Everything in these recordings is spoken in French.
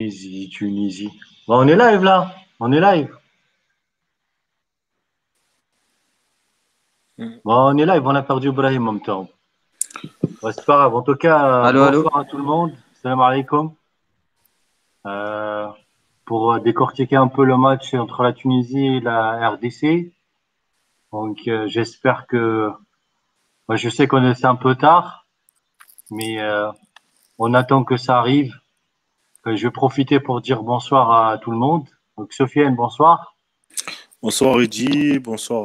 Tunisie. Bon, on est live là. On est live. Bon, on est live. On a perdu Ibrahim en même temps. Ouais, c'est pas grave. En tout cas, Allô, allô? bonsoir à tout le monde. Salam alaikum. Euh, pour décortiquer un peu le match entre la Tunisie et la RDC. Donc, j'espère que. Moi, je sais qu'on est un peu tard, mais on attend que ça arrive. Je vais profiter pour dire bonsoir à tout le monde. Donc, Sofiane, bonsoir. Bonsoir Rudy, bonsoir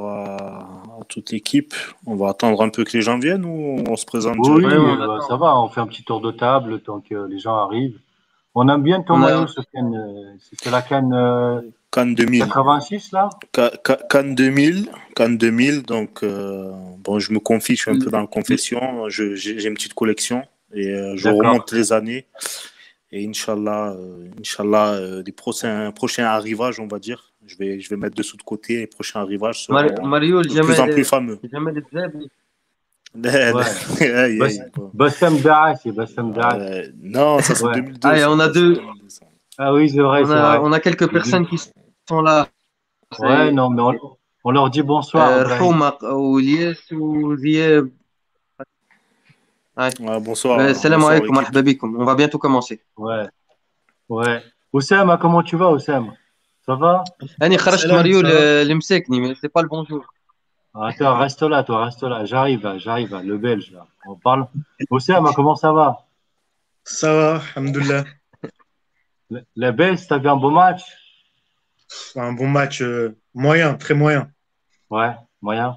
à toute l'équipe. On va attendre un peu que les gens viennent ou on se présente Oui, Ouais, on directement? bah, ça attend. va. On fait un petit tour de table tant que les gens arrivent. On aime bien ton On maillot, a... Sofiane. C'est la CAN Cannes 2000. 86, là? Cannes 2000, Cannes 2000. Donc, bon, je me confie, je suis un peu dans la confession. J'ai une petite collection et je D'accord. remonte les années. Et Inch'Allah, les prochains arrivages, on va dire, je vais mettre dessous de côté. Les prochains arrivages seront Mario de plus en plus الجمال fameux. الجمال الذهبي. Ouais. Aïe, Bas- aïe, bon. Bassam Darras, Bassam Darras. Non, ça c'est Ouais. 2002, Ah, et ça, on a ça, c'est deux, 2002, ça. Ah oui, c'est vrai, c'est vrai. on a quelques C'est deux- personnes qui sont là. Ouais, C'est non, mais on leur dit bonsoir, Ibrahim. رحومة وإلياس وذياب. Ouais. Ouais, bonsoir, Salam bonsoir alaikum, l'équipe. marhaba bikoum. On va bientôt commencer. Ouais, ouais. Oussama, comment tu vas, Oussama? Ça va? أنا خرجت Salam, ماريو ça va? اللي مساكني mais c'est pas le bonjour. Attends, reste là, toi, reste là. J'arrive, là, le Belge, là. On parle. Oussama, comment ça va? Ça va, alhamdoulilah. La Belge, t'as vu un beau match? Un bon match moyen, très moyen. Ouais, moyen.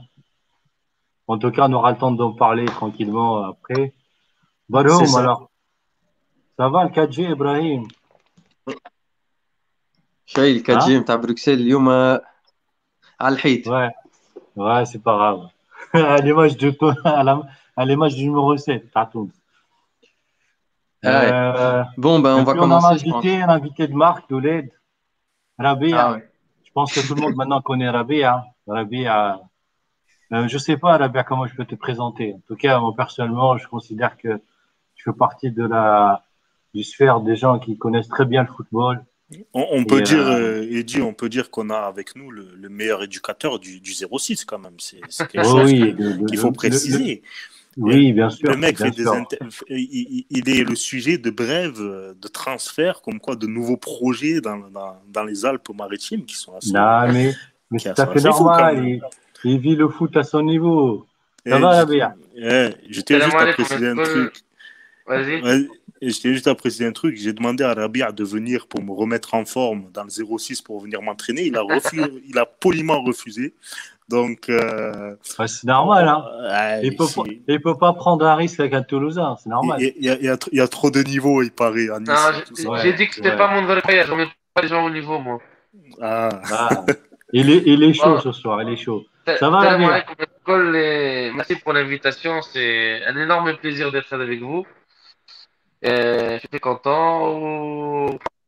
En tout cas, on aura le temps d'en parler tranquillement après. C'est Baroum, ça. alors, ça va le 4G, Ibrahim? شاي الكاتجي Hein? متاع بروكسل اليوم على الحيط. Ouais, ouais, c'est pas grave. À l'image de, à l'image du numéro 7, Tatoun. Ah ouais. Euh, Bon, ben et on va puis, on a commencer, je pense. un invité de marque, d'Oled, Ah Rabia. ouais. Je pense que tout le monde maintenant connaît Rabia. Rabia, je sais pas, Rabia, comment je peux te présenter. En tout cas, moi, personnellement, je considère que je fais partie du sphère des gens qui connaissent très bien le football. On Et, peut dire, Eddy, on peut dire qu'on a avec nous le meilleur éducateur du 06 quand même. C'est quelque chose oui, qu'il faut préciser. oui, bien Le sûr, mec bien fait sûr. il est le sujet de brèves, de transferts, comme quoi de nouveaux projets dans les Alpes-Maritimes Non, mais c'est qui tout à sont fait assez fous quand normal. même. Il vit le foot à son niveau. Ça Et va, je, Rabia? je tiens Salam juste à alaikum, préciser un truc. vas-y. Ouais, et je tiens juste à préciser un truc. J'ai demandé à Rabia de venir pour me remettre en forme dans le 06 pour venir m'entraîner. Il a poliment refusé. Donc, Ouais, c'est normal, hein. ici, Il peut pas prendre un risque avec un Toulousain, c'est normal. il y a trop de niveaux, il paraît, à Non, Nice. Tout ça. j'ai Ouais, dit que c'était ouais. pas mon verre, je remets pas les gens au niveau, moi. Ah. Ah, il est chaud Bon, ce soir, il est chaud. Ça va, salam Rabia? alaikum, Nicole, et merci pour l'invitation. C'est un énorme plaisir d'être avec vous. Je suis content.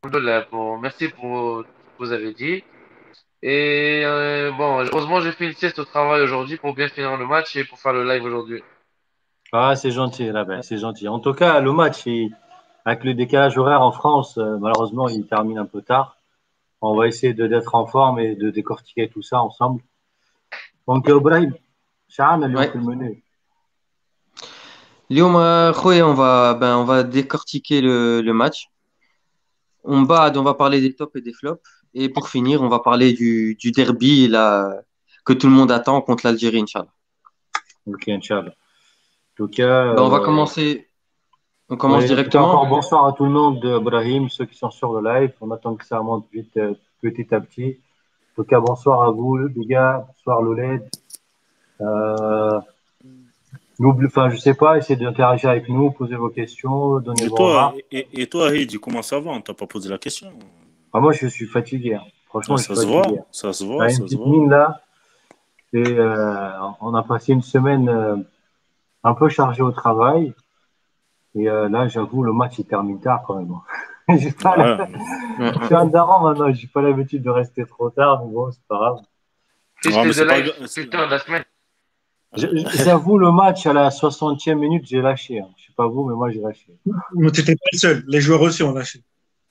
Alhamdoulilah, merci pour ce que vous avez dit. Et bon, heureusement, j'ai fait une sieste au travail aujourd'hui pour bien finir le match et pour faire le live aujourd'hui. Ah, c'est gentil, Rabia, c'est gentil. En tout cas, le match, avec le décalage horaire en France, malheureusement, il termine un peu tard. On va essayer d'être en forme et de décortiquer tout ça ensemble. Donc, Ibrahim, شعرنا اليوم Ouais. في المنيو. اليوم خويا on va décortiquer le match. On va parler des tops et des flops. Et pour finir, on va parler du derby là, que tout le monde attend contre l'Algérie, Inch'Allah. Ok, Inch'Allah. En tout cas, Ben, on commence ouais, en tout cas, directement. encore bonsoir à tout le monde, Ibrahim, ceux qui sont sur le live. On attend que ça monte vite, petit à petit. En tout cas, bonsoir à vous, les gars. Bonsoir, Louled. Euh, enfin, je sais pas, essayez d'interagir avec nous, posez vos questions, donnez vos remarques. Et toi, Heidi, comment ça va? On t'a pas posé la question. Enfin, moi, je suis fatigué, hein. Franchement, Ah, je suis fatigué. ça se T'as voit, une ça se petite voit. mine là. Et on a passé une semaine un peu chargée au travail. Et là, j'avoue, le match il termine tard quand même. J'ai pas la- Ouais. Ouais, Je ouais. suis un daron maintenant, j'ai pas l'habitude de rester trop tard, mais bon, c'est pas grave. Plus Ouais, les mais deux c'est pas lives grave. plus tard de la semaine. J'avoue, le match à la 60e minute, j'ai lâché, hein. Je sais pas vous, mais moi j'ai lâché. Mais t'étais pas le seul. Les joueurs aussi ont lâché.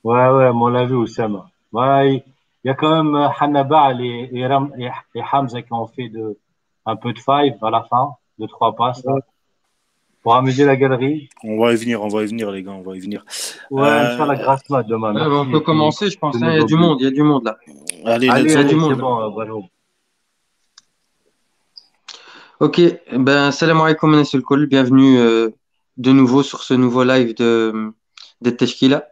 Ouais, on l'a vu, Oussama. Ouais, il y a quand même Hannaba et Hamza qui ont fait un peu de five à la fin, de trois passes, là, pour amuser la galerie. On va y venir, les gars, on va y venir. Ouais, Inch'Allah, Euh, grâce mat demain. Ouais, bah, on Merci peut commencer, je tous pense, hein. Il y a nos du buts. monde, il y a du monde là. allez, Allez, let's Il y a du allez, go. c'est monde là. bon, Walou. Ok, ben, salam alaikum, Anas el Kol. Bienvenue de nouveau sur ce nouveau live de Teshkila.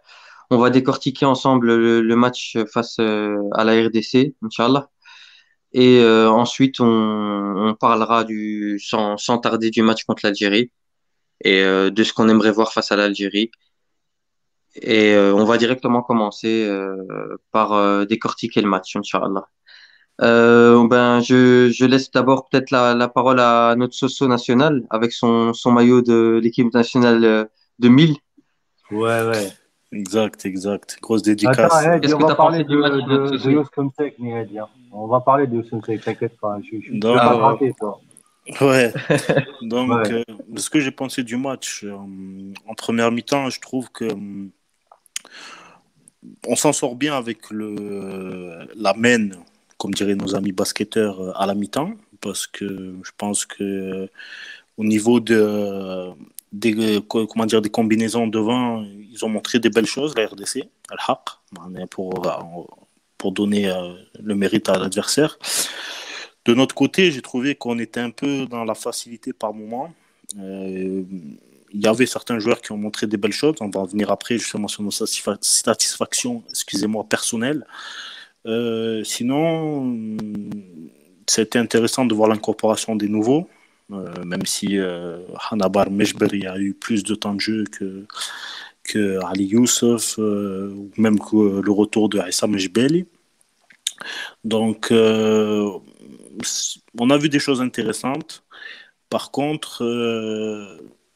On va décortiquer ensemble le match face à la RDC, Inch'Allah. Et ensuite, on parlera sans tarder du match contre l'Algérie et de ce qu'on aimerait voir face à l'Algérie. Et on va directement commencer par décortiquer le match, Inch'Allah. Je laisse d'abord peut-être la parole à notre Soso national avec son maillot de l'équipe nationale de 1000. Ouais. Exact. Grosse Attends, dédicace. Hedi, Qu'est-ce on que tu va as parler pensé du match, notre de Soso? Yous Kumsek, Hedi, hein. On va parler de Yous Kumsek, t'inquiète pas. Tu veux pas te Donc, rater, toi. ouais. Donc, Ouais. ce que j'ai pensé du match en première mi-temps, je trouve que on s'en sort bien avec la main, comme diraient nos amis basketteurs, à la mi-temps, parce que je pense que au niveau comment dire, des combinaisons devant, ils ont montré des belles choses, la RDC, Al-Haq, pour donner le mérite à l'adversaire. De notre côté, j'ai trouvé qu'on était un peu dans la facilité par moment. Euh, il y avait certains joueurs qui ont montré des belles choses. On va revenir après justement sur nos satisfactions, excusez-moi, personnelles. Sinon, c'était intéressant de voir l'incorporation des nouveaux, même si Hanabar Mejberi a eu plus de temps de jeu que Ali Youssef, ou même que le retour de Issa Mejbeli. Donc, on a vu des choses intéressantes. Par contre,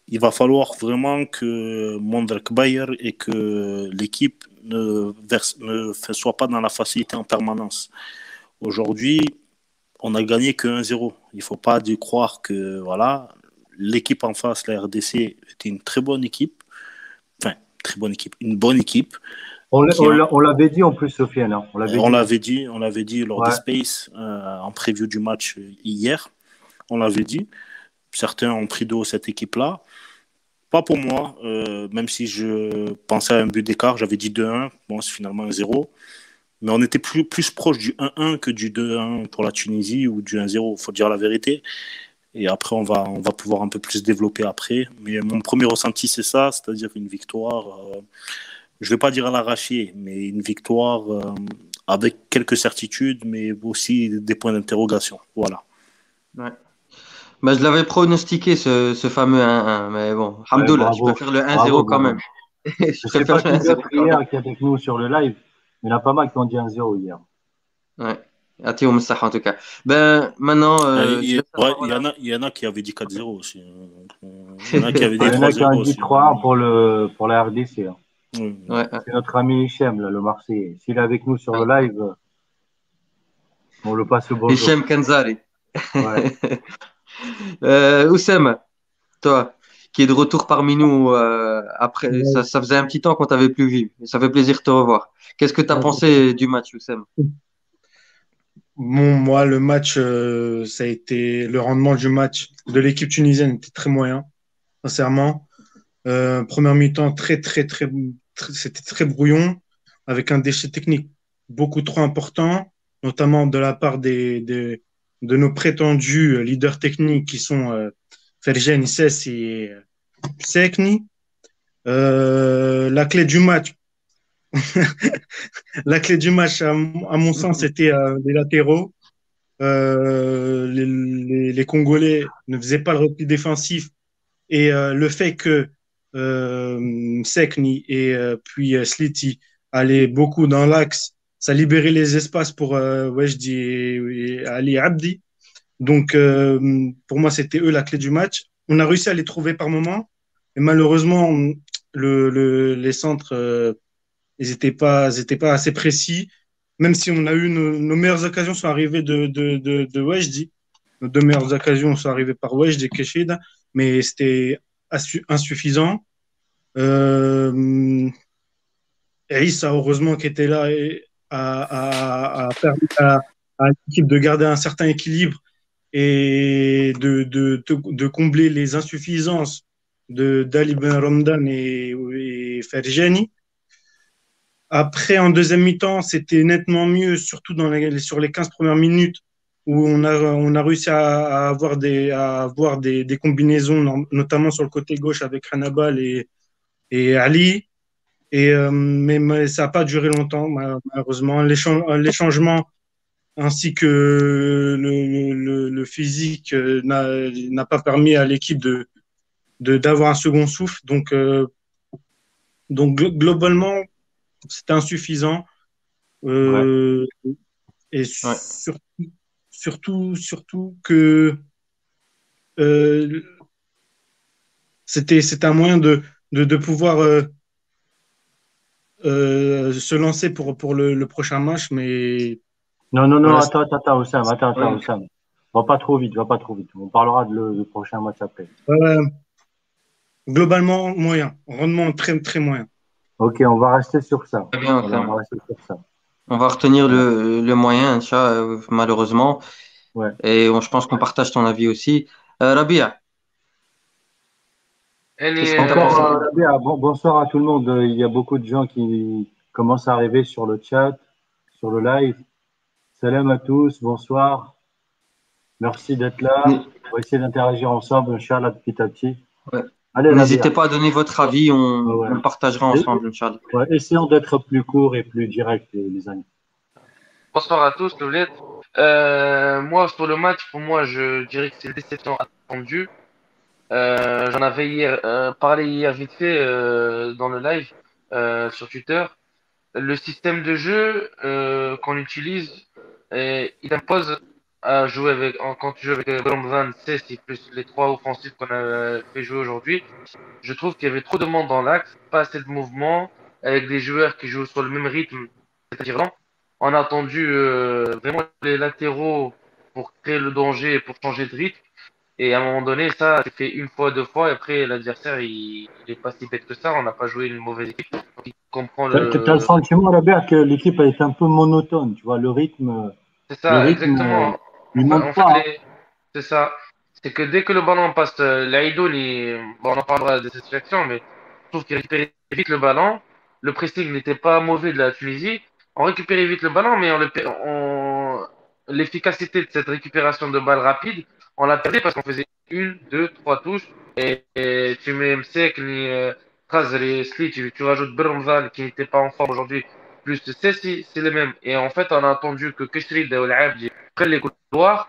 il va falloir vraiment que Mondrek Bayer et que l'équipe ne soit pas dans la facilité en permanence. Aujourd'hui, on a gagné que 1-0. Il ne faut pas croire que voilà, l'équipe en face, la RDC, était une très bonne équipe. Enfin, très bonne équipe, une bonne équipe qui a, On l'avait dit en plus, Sofiane, hein. On l'avait dit, hein. on l'avait dit lors des Ouais. Space en preview du match hier. On l'avait dit. Certains ont pris d'eau cette équipe-là. Pas pour moi, même si je pensais à un but d'écart, j'avais dit 2-1. Bon, c'est finalement 1-0. Mais on était plus proche du 1-1 que du 2-1 pour la Tunisie ou du 1-0, il faut dire la vérité. Et après, on va pouvoir un peu plus développer après. Mais mon premier ressenti, c'est ça, c'est-à-dire une victoire, je ne vais pas dire à l'arraché, mais une victoire avec quelques certitudes, mais aussi des points d'interrogation. Voilà. Ouais. Bah, je l'avais pronostiqué ce fameux 1-1, mais bon, Ouais, Alhamdoulilah, je préfère le 1-0 quand même. bravo. Je Je sais préfère pas le qui 1-0 d'autre quand même. hier qui est avec nous sur le live, mais il y en a pas mal qui ont dit 1-0 hier. Ouais. Athéo Moussah, en tout cas. Ben, maintenant, je laisse la parole à... Il y en a qui avaient dit 4-0 aussi, hein. Donc, il y en a qui avaient Ouais, dit il y en a qui 3-0 ont dit aussi, 3 hein. pour la RDC, hein. Oui. Ouais, ouais. C'est notre ami Hichem, là, le Marseillais. S'il est avec nous sur le Ouais. live, on le passe le bonjour. Hichem Kanzari. Ouais. Oussem, toi, qui est de retour parmi nous après, Ouais. ça faisait un petit temps qu'on t'avait plus vu. Ça fait plaisir de te revoir. Qu'est-ce que tu as pensé du match, Oussem? Bon, moi, le match, ça a été le rendement du match de l'équipe tunisienne était très moyen, sincèrement. Première mi-temps, c'était très brouillon, avec un déchet technique beaucoup trop important, notamment de la part de nos prétendus leaders techniques qui sont Ferjen Issès et Sekni. La clé du match, la clé du match, à mon sens, c'était les latéraux. Les Congolais ne faisaient pas le repli défensif et le fait que Sekni et puis Sliti allaient beaucoup dans l'axe, ça libérait les espaces pour Wejdi et Ali Abdi. Donc, pour moi, c'était eux la clé du match. On a réussi à les trouver par moment, et malheureusement, les centres, ils étaient pas assez précis. Même si on a eu nos meilleures occasions sont arrivées de Wejdi. Nos deux meilleures occasions sont arrivées par Wejdi et Keshid, mais c'était insuffisant. Euh, Issa, heureusement, qui était là et a permis à l'équipe de garder un certain équilibre et de combler les insuffisances de d'Ali Ben Romdan et Ferjani. Après, en deuxième mi-temps, c'était nettement mieux, surtout sur les 15 premières minutes, où on a réussi à avoir des combinaisons, notamment sur le côté gauche avec Hannibal et Ali. Mais ça n'a pas duré longtemps, malheureusement. Les changements ainsi que le physique n'a pas permis à l'équipe d'avoir un second souffle. Donc globalement, c'était insuffisant. Ouais. Et Ouais. surtout que euh, c'était un moyen de pouvoir se lancer pour le prochain match. Mais Non, voilà, attends, Oussam, Ouais. Oussam. Va pas trop vite, va pas trop vite. On parlera du prochain match après. globalement, moyen. Rendement très, très moyen. Ok, on va rester sur ça. Très bien, Voilà, on Oussama. va rester sur ça. On va retenir Voilà. le moyen, malheureusement. Ouais. Et je pense qu'on partage ton avis aussi. Rabia, qu'est-ce que tu as يعني Encore, pensé? Rabia, bonsoir à tout le monde. Il y a beaucoup de gens qui commencent à arriver sur le chat, sur le live. Salam à tous, bonsoir. Merci d'être là. N- On va essayer d'interagir ensemble, Inch'Allah, petit à petit. ouais. Allez, N'hésitez Rabia. pas à donner votre avis, Ouais, ouais. on le partagera Et- ensemble, Inch'Allah. ouais, essayons d'être plus court et plus direct, les amis. bonsoir à tous, Loulette. Moi, sur le match, pour moi, je dirais que c'est une déception attendue. J'en avais parlé hier vite fait dans le live sur Twitter. Le système de jeu qu'on utilise, il impose à jouer quand tu joues avec Van c'est plus les trois offensifs qu'on a fait jouer aujourd'hui. Je trouve qu'il y avait trop de monde dans l'axe, pas assez de mouvement, avec des joueurs qui jouent sur le même rythme, c'est-à-dire lent. On a attendu vraiment les latéraux pour créer le danger et pour changer de rythme. Et à un moment donné, ça, c'est fait une fois, deux fois, et après, l'adversaire, il est pas si bête que ça. On n'a pas joué une mauvaise équipe. Donc, il comprend T'as le sentiment, Rabia, que l'équipe a été un peu monotone, tu vois, C'est le ça, rythme, exactement. il monte En fait, pas. Hein. c'est ça. C'est que dès que le ballon passe, l'Aïdoun, bon, on en parlera de cette sélection, mais je trouve qu'il récupérait vite le ballon. Le pressing n'était pas mauvais de la Tunisie. On récupérait vite le ballon, mais l'efficacité de cette récupération de balles rapide, on l'a perdu parce qu'on faisait une, deux, trois touches. Et tu mets Msek, ni Khazri, Sli, tu rajoutes Bermval qui n'était pas en forme aujourd'hui plus c'est les mêmes. Et en fait, on a attendu que Keshrid ou l'Abdi prennent les couloirs.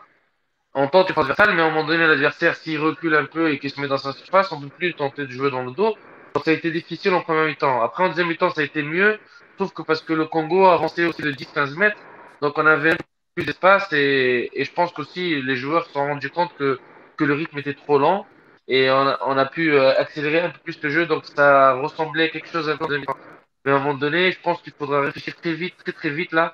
On tente une transversale, mais à un moment donné, l'adversaire, s'il recule un peu et qu'il se met dans sa surface, on ne peut plus tenter de jouer dans le dos. Donc ça a été difficile en premier mi-temps. Après, en deuxième mi-temps, ça a été mieux. Sauf que parce que le Congo a avancé aussi de 10-15 mètres. Donc on avait un peu plus d'espace et je pense qu'aussi les joueurs se sont rendus compte que le rythme était trop lent. Et on a pu accélérer un peu plus le jeu. Donc ça ressemblait à quelque chose un peu en deuxième mi-temps. Mais à un moment donné, je pense qu'il faudra réfléchir très vite, très très vite là,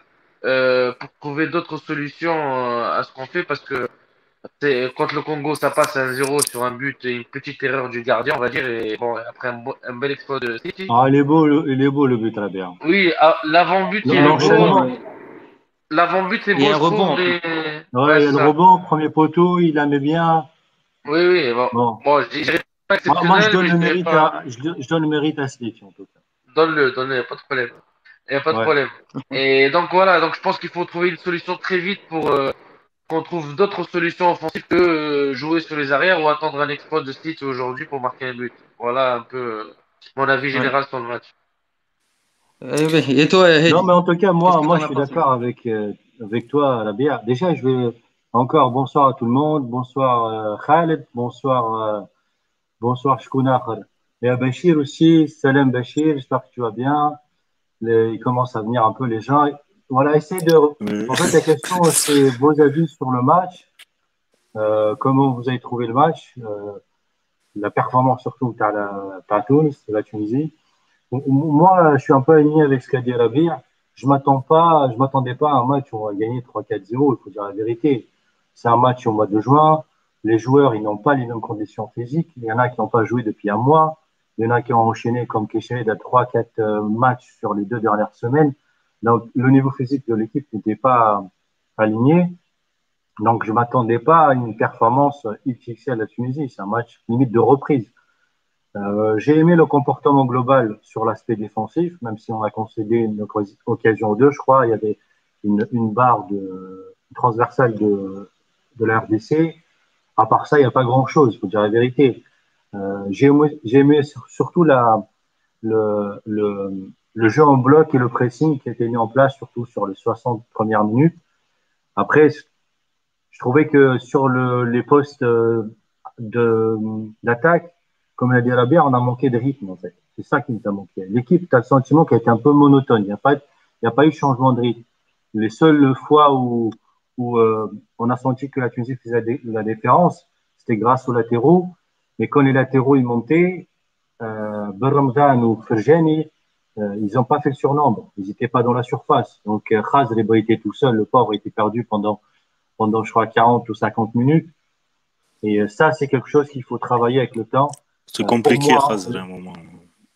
pour trouver d'autres solutions à ce qu'on fait parce que quand le Congo ça passe à 1-0 sur un but et une petite erreur du gardien, on va dire, et bon, après un bel exploit de City. Ah, il est beau le but, Rabia. Oui, l'avant-but il est beau, L'enchaînement, l'avant-but c'est Et beau, un je rebond trouve, en plus. mais ouais, ouais, il y c'est a le ça. rebond, premier poteau, il la met bien. Oui, oui, bon, Bon, bon, je dirais pas moi, je exceptionnel, donne mais le je dirais mérite pas. je donne le mérite à Slick, en tout cas. Donne-le, y a pas de problème. Y a pas de Ouais. problème. Et donc voilà, donc je pense qu'il faut trouver une solution très vite pour qu'on trouve d'autres solutions offensives que jouer sur les arrières ou attendre un exploit de Stitch aujourd'hui pour marquer un but. Voilà un peu mon avis Ouais. général sur le match. Oui. Et toi, Non, mais Hedi, en tout cas, qu'est-ce que tu moi, en je as suis pensé? d'accord avec toi, Rabia. Déjà, je vais encore bonsoir à tout le monde. Bonsoir, Khaled. Bonsoir, Shkuna. Et à Bachir aussi. Salam Bachir. J'espère que tu vas bien. Il commence à venir un peu les gens. Voilà, essayez de. Euh, En fait, la question, c'est vos avis sur le match. Comment vous avez trouvé le match? La performance surtout t'as Tunis, de la Tunisie. Moi, je suis un peu aligné avec ce qu'a dit Rabia. Je m'attendais pas à un match où on va gagner 3-4-0, il faut dire la vérité. C'est un match au mois de juin. Les joueurs, ils n'ont pas les mêmes conditions physiques. Il y en a qui n'ont pas joué depuis un mois. Il y en a qui ont enchaîné comme Kéchéné de 3-4 matchs sur les 2 dernières semaines. Donc, le niveau physique de l'équipe n'était pas aligné. Donc, je m'attendais pas à une performance XXL à la Tunisie. C'est un match limite de reprise. J'ai aimé le comportement global sur l'aspect défensif, même si on a concédé une occasion ou deux, je crois. Il y avait une barre une transversale de la RDC. À part ça, il n'y a pas grand-chose, il faut dire la vérité. J'ai aimé surtout le jeu en bloc et le pressing qui a été mis en place, surtout sur les 60 premières minutes. Après, je trouvais que sur les postes d'attaque, comme l'a dit Rabia, on a manqué de rythme en fait. C'est ça qui nous a manqué. L'équipe, tu as le sentiment qu'elle était un peu monotone. Il y a pas eu de changement de rythme. Les seules fois où on a senti que la Tunisie faisait la différence, c'était grâce aux latéraux. Mais quand les latéraux ils montaient, Berramdan ou Ferjani, ils n'ont pas fait le surnombre. Ils n'étaient pas dans la surface. Donc Khazri était tout seul. Le pauvre était perdu pendant je crois 40 ou 50 minutes. Et ça, c'est quelque chose qu'il faut travailler avec le temps. C'est compliqué, Khazri, à un moment.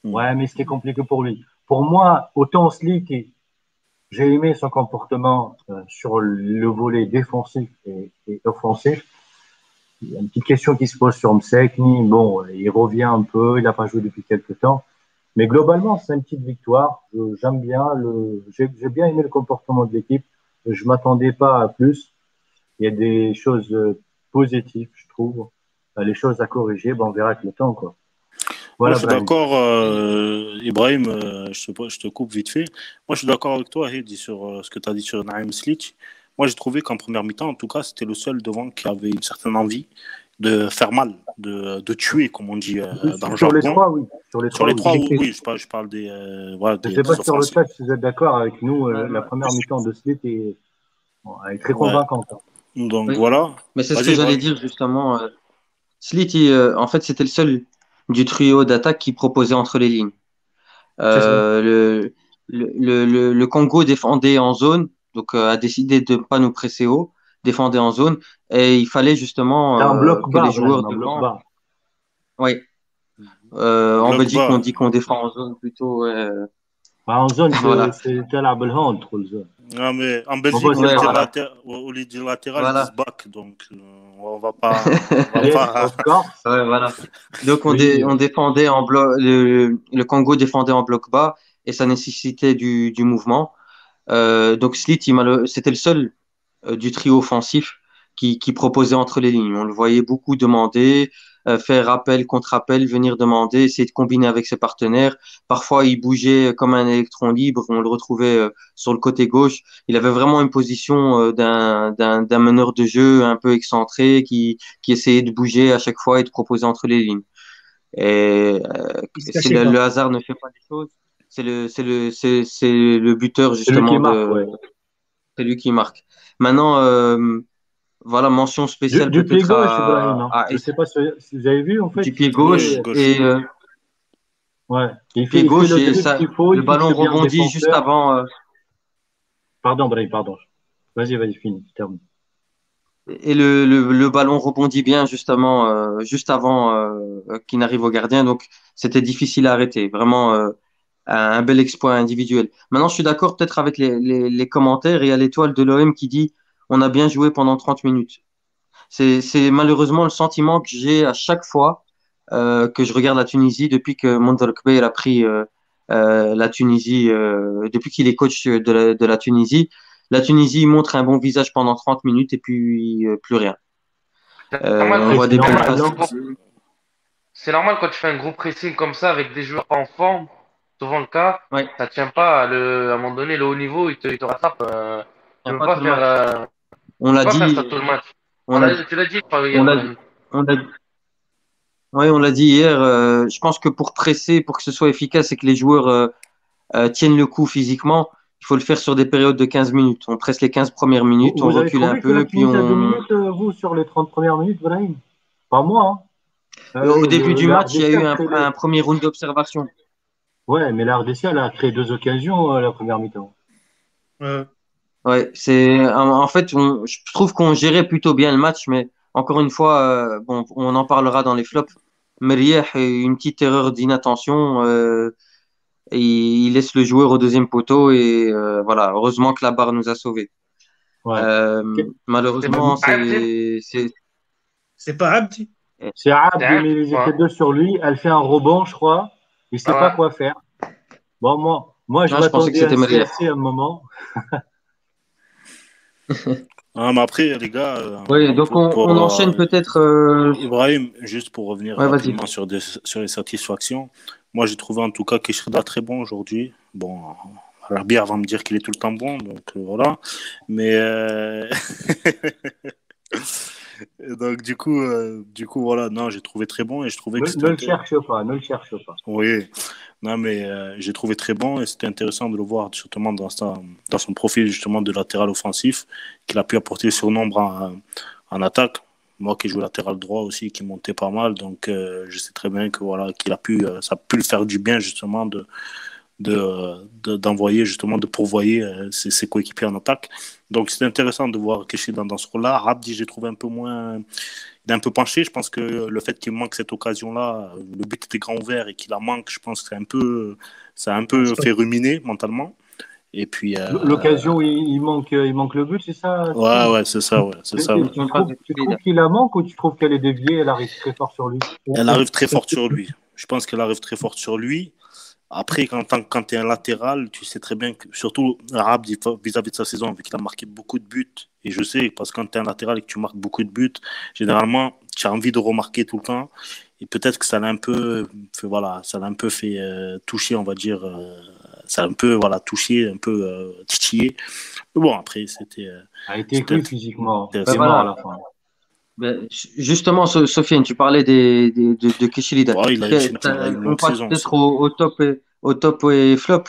Ouais, mais c'était compliqué pour lui. Pour moi, autant Slik, j'ai aimé son comportement sur le volet défensif et offensif. Il y a une petite question qui se pose sur Msekni. Bon, il revient un peu, il n'a pas joué depuis quelques temps. Mais globalement, c'est une petite victoire. J'aime bien j'ai bien aimé le comportement de l'équipe. Je m'attendais pas à plus. Il y a des choses positives, je trouve. Les choses à corriger, ben, on verra avec le temps, quoi. Voilà, Voilà, moi, je suis Brahim. d'accord, Ibrahim, je te coupe vite fait. Moi, je suis d'accord avec toi, Heidi, sur ce que tu as dit sur Naïm Slic. Moi, j'ai trouvé qu'en première mi-temps, en tout cas, c'était le seul devant qui avait une certaine envie de faire mal, de tuer, comme on dit dans le Sur les jargon. trois, oui. Sur les Sur les trois, trois, oui. oui, je parle des, voilà, Je ne des sais pas sur le offensives. chat si vous êtes d'accord avec nous. La première mi-temps de Slit est très convaincante. Ouais. Donc Oui. voilà. Mais c'est ce Vas-y, que j'allais Ibrahim. dire justement. Slit, en fait, c'était le seul du trio d'attaque qui proposait entre les lignes. C'est ça. Le Congo défendait en zone, donc a décidé de ne pas nous presser haut, défendait en zone, et il fallait justement C'est un bloc que bas, les joueurs Brahim, un bloc devant. bas. Oui, Un en bloc Belgique, on bas. dit qu'on défend en zone plutôt. En zone, Voilà. c'est تلعب الهاند في الزone. Ah, mais en On Belgique, passe Ouais, pas. voilà. au lieu de latéral, ils disent Voilà. back. Donc, on va pas. On va Yes, pas... of course. Ouais, voilà. Donc Oui. on défendait en bloc, le Congo défendait en bloc bas et ça nécessitait du mouvement. Donc Slit, c'était le seul du trio offensif qui proposait entre les lignes. On le voyait beaucoup demander, faire appel contre appel, venir demander, essayer de combiner avec ses partenaires. Parfois, il bougeait comme un électron libre. On le retrouvait sur le côté gauche. Il avait vraiment une position d'un meneur de jeu un peu excentré qui essayait de bouger à chaque fois et de proposer entre les lignes. Et Il se si cachait pas. le hasard ne fait pas les choses, c'est le buteur C'est lui qui justement marque, ouais. c'est lui qui marque. Maintenant, voilà, mention spéciale Du pied peut-être gauche, Ibrahim. Hein. Je à ne sais pas si vous avez vu, en fait, du pied Oui, gauche gauche. et ouais. pied Il fait gauche le et dribble ça, qu'il faut, le il ballon fixe bien le rebondit juste défenseur. avant Pardon, Brahim, pardon. Vas-y, finis, termine. et le ballon rebondit bien justement juste avant qu'il n'arrive au gardien, donc c'était difficile à arrêter. Vraiment un bel exploit individuel. Maintenant, je suis d'accord peut-être avec les commentaires et à l'étoile de l'OM qui dit on a bien joué pendant 30 minutes. C'est malheureusement le sentiment que j'ai à chaque fois que je regarde la Tunisie depuis que Monzor Kbir a pris la Tunisie, depuis qu'il est coach de la Tunisie. La Tunisie montre un bon visage pendant 30 minutes et puis plus rien. C'est normal On quand voit C'est des belles normal, passes. non? c'est normal quand tu fais un gros pressing comme ça avec des joueurs pas en forme, souvent le cas, Ouais, ça tient pas. À un moment donné, le haut niveau, il te rattrape. il n'y Tu a peux pas pas tout le faire, match. On tu peux l'a pas faire dit, ça tout le match. on a, Tu l'as dit, pas on hier, l'a, Brahim. on l'a, ouais, on l'a dit hier. Je pense que pour presser, pour que ce soit efficace et que les joueurs tiennent le coup physiquement, il faut le faire sur des périodes de 15 minutes. On presse les 15 premières minutes, on Vous avez recule un trouvé que la peu, puis Tunisie a on. dominé, vous, sur les 30 premières minutes, Brahim? Pas moi, hein. Au début du La match, il y a RDC eu a créé un premier round d'observation. Ouais, mais la RDC, elle a créé 2 occasions la première mi-temps. Euh, Ouais, en fait, je trouve qu'on gérait plutôt bien le match, mais encore une fois, bon, on en parlera dans les flops. Merriah, une petite erreur d'inattention, et il laisse le joueur au deuxième poteau et voilà, heureusement que la barre nous a sauvés. Ouais. C'est pas Malheureusement, Abdi. C'est pas Abdi. C'est C'est Abdi, Abdi, mais ils ouais. étaient deux sur lui. Elle fait un rebond, je crois. Il sait pas Ouais. quoi faire. Bon, moi, je non, je pensais que m'attendais à un c'était Merriah. CSC à un moment. Ah, mais après, les gars, Oui, donc on enchaîne peut-être. Ibrahim, juste pour revenir Ouais, vas-y. rapidement sur les satisfactions, moi j'ai trouvé en tout cas Keshrida très bon aujourd'hui. Bon, l'arbitre va me dire qu'il est tout le temps bon, donc voilà. Mais donc voilà, non, j'ai trouvé très bon et je trouvais que Ne le cherche pas, ne le cherche pas. Oui, non, mais j'ai trouvé très bon et c'était intéressant de le voir justement dans son profil justement de latéral offensif qu'il a pu apporter surnombre en attaque. Moi qui joue latéral droit aussi, qui montait pas mal, donc je sais très bien que voilà qu'il a pu, ça a pu le faire du bien justement d'envoyer justement de pourvoyer ses coéquipiers en attaque. Donc c'était intéressant de voir Keshi dans ce rôle-là. Rabdi, j'ai trouvé un peu moins, il est un peu penché. Je pense que le fait qu'il manque cette occasion-là, le but était grand ouvert et qu'il la manque, je pense que ça a un peu fait ruminer mentalement. Et puis, L'occasion, il manque le but, c'est ça, ouais, Steve? ouais, c'est ça, ouais, c'est ça. Ouais. Tu trouves qu'il la manque ou tu trouves qu'elle est déviée, elle arrive très fort sur lui? Elle arrive très forte sur lui. Je pense qu'elle arrive très forte sur lui. Après, quand tu es un latéral, tu sais très bien que, surtout Arabe vis-à-vis de sa saison, vu qu'il a marqué beaucoup de buts, et je sais, parce que quand tu es un latéral et que tu marques beaucoup de buts, généralement, tu as envie de remarquer tout le temps. Et peut-être que ça l'a un peu fait toucher, on va dire. Ça a un peu touché, un peu titillé. Mais bon, après, A été cuit physiquement. Ben C'est mort à la fin. Ben, justement, Sofiane, tu parlais de Keshilida. Ouais, il a une On longue passe saison. peut-être au top et flop.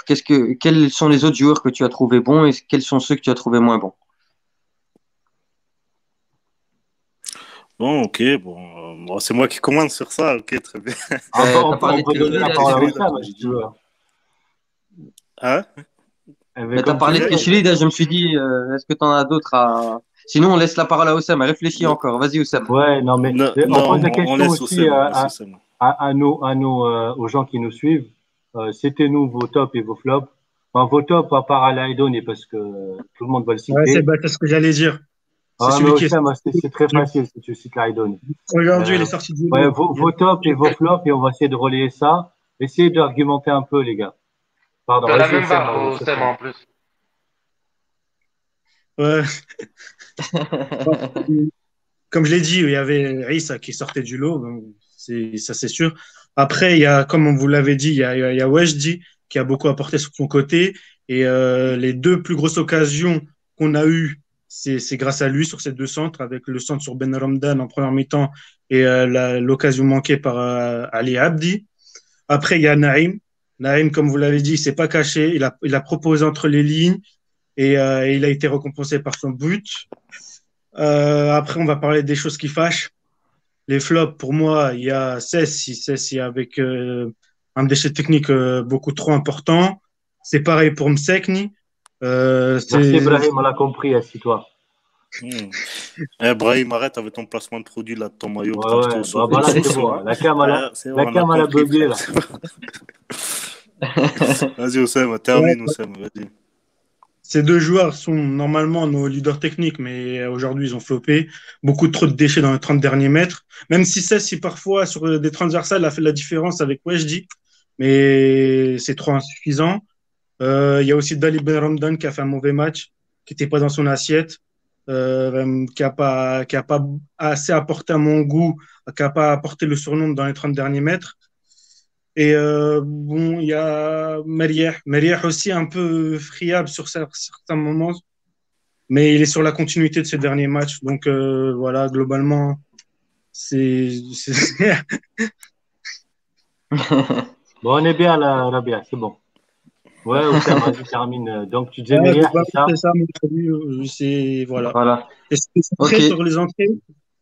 Quels sont les autres joueurs que tu as trouvé bons et quels sont ceux que tu as trouvé moins bons? Bon, ok, bon, c'est moi qui commence sur ça, ok, très bien. T'as parlé On peut de donner la Keshilida, parole à Keshilida, Wissam, comme si j'ai tu dit. veux. Hein? Mais mais t'as comme tu parlé de veux. Keshilida, je me suis dit, est-ce que tu en as d'autres à... Sinon, on laisse la parole à Oussam. Réfléchis Non, encore. Vas-y, Oussam. Ouais, non, mais non, on non, pose la on question laisse au aussi SEM, on laisse au SEM. aux gens qui nous suivent. C'était nous vos tops et vos flops. Enfin, vos tops, à part Alaïdon, et parce que tout le monde va le Ouais, citer. c'est ce que j'allais dire. C'est Ah, mais celui qui est Oussam, sorti. c'est très facile si tu cites Alaïdon. Aujourd'hui, il est sorti du Ouais, lot. vos tops et vos flops, et on va essayer de relayer ça. Essayez d'argumenter un peu, les gars. Pardon, Tu as la vas-y, même Oussam, barre au je te SEM prends. en plus. Ouais. Comme je l'ai dit, il y avait Issa qui sortait du lot, donc ça c'est sûr. Après, il y a, comme on vous l'avait dit, il y a Wejdi qui a beaucoup apporté sur son côté. Et les deux plus grosses occasions qu'on a eues, c'est grâce à lui sur ces deux centres, avec le centre sur Ben Ramdan en première mi-temps et l'occasion manquée par Ali Abdi. Après, il y a Naïm. Naïm, comme vous l'avez dit, il s'est pas caché. Il a proposé entre les lignes et il a été récompensé par son but. Après, on va parler des choses qui fâchent. Les flops, pour moi, il y a Cessi avec un déchet technique beaucoup trop important. C'est pareil pour Msekni. Merci, C'est Ibrahim, on l'a compris, assis-toi. Brahim, arrête avec ton placement de produit là, de ton maillot que Ouais, t'as acheté ouais, au bah, souk. là, c'est bon. La cam, C'est bon, on a elle a compris, bugué, frère. là. Vas-y, Oussem, ouais, termine, Oussem, vas-y. ces deux joueurs sont normalement nos leaders techniques, mais aujourd'hui, ils ont flopé. Beaucoup trop de déchets dans les 30 derniers mètres. Même si Cessi, parfois, sur des transversales, a fait la différence avec Wejdi, mais c'est trop insuffisant. Il y a aussi Dali Ben Ramdan qui a fait un mauvais match, qui n'était pas dans son assiette, qui a pas assez apporté à mon goût, qui n'a pas apporté le surnom dans les 30 derniers mètres. Et bon, il y a Merriah. Merriah aussi un peu friable sur certains moments, mais il est sur la continuité de ses derniers matchs. Donc voilà, globalement, c'est Bon, on est bien là, Rabia, c'est bon. Ouais, Oussam, vas-y, termine. Donc, tu disais ouais, Meria, c'est globalement, ça? c'est ça mon avis. C'est voilà. Voilà. Et Ok. sur les entrées,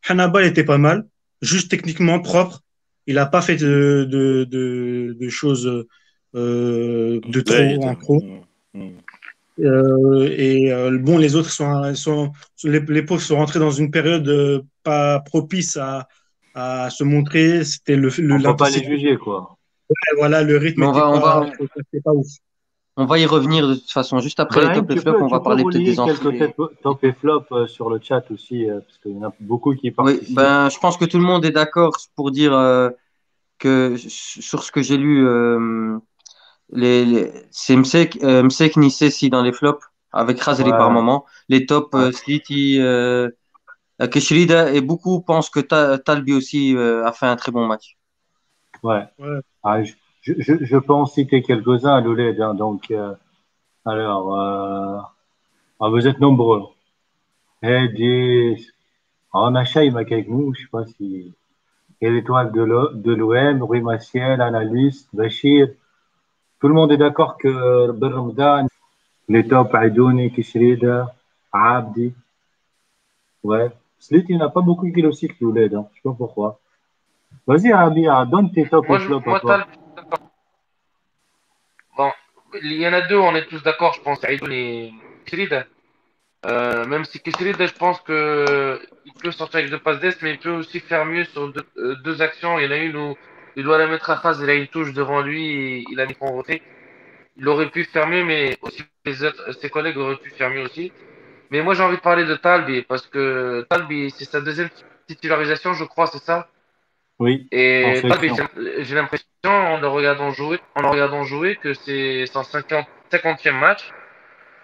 Hannibal était pas mal, juste techniquement propre. Il n'a pas fait de choses de trop Zayd. en trop. Bon, les autres les pauvres sont rentrés dans une période pas propice à se montrer. C'était On peut pas les l'intensité. juger, quoi. Voilà, le rythme Mais était c'était pas ouf. on va y revenir de toute façon. Juste après les Brahim, tops et flops, on tu va peux parler peut-être relayer des quelques entrées. top et flop sur le chat aussi, parce qu'il y en a beaucoup qui Oui, participent. ben, je pense que tout le monde est d'accord pour dire que sur ce que j'ai lu, c'est Msek Nissesi dans les flops, avec Razri par Ouais, moment. Les tops, ouais, Sliti, Keshrida, et beaucoup pensent que Talbi aussi a fait un très bon match. ouais. Ouais. Ah, je peux en citer quelques-uns, Louled, hein, donc, alors, vous êtes nombreux. Hedis, on a Shaïmak avec nous, je sais pas si, et l'étoile de l'OM, Rui Maciel, analyste, Bachir. Tout le monde est d'accord que Ben Ramadan, les tops, Aidouni, Kishrida, Abdi, ouais. Slit, il n'y en a pas beaucoup qui le citent, Louled, hein, je sais pas pourquoi. Vas-y, Abi, donne tes top et flop à Moi, toi. Talbi, bon, il y en a deux, on est tous d'accord, je pense, Aïdoun et Khalid. Même si Kesserid, je pense que il peut sortir avec deux passes d'Est, mais il peut aussi faire mieux sur deux actions. Il y en a une où il doit la mettre à phase, il a une touche devant lui et il a mis en retrait. Il aurait pu faire mieux, mais aussi ses collègues auraient pu faire mieux aussi. Mais moi, j'ai envie de parler de Talbi parce que Talbi, c'est sa deuxième titularisation, je crois, c'est ça. Oui, en Et Talbi, sélection. j'ai l'impression, en le regardant jouer, que c'est son 50e match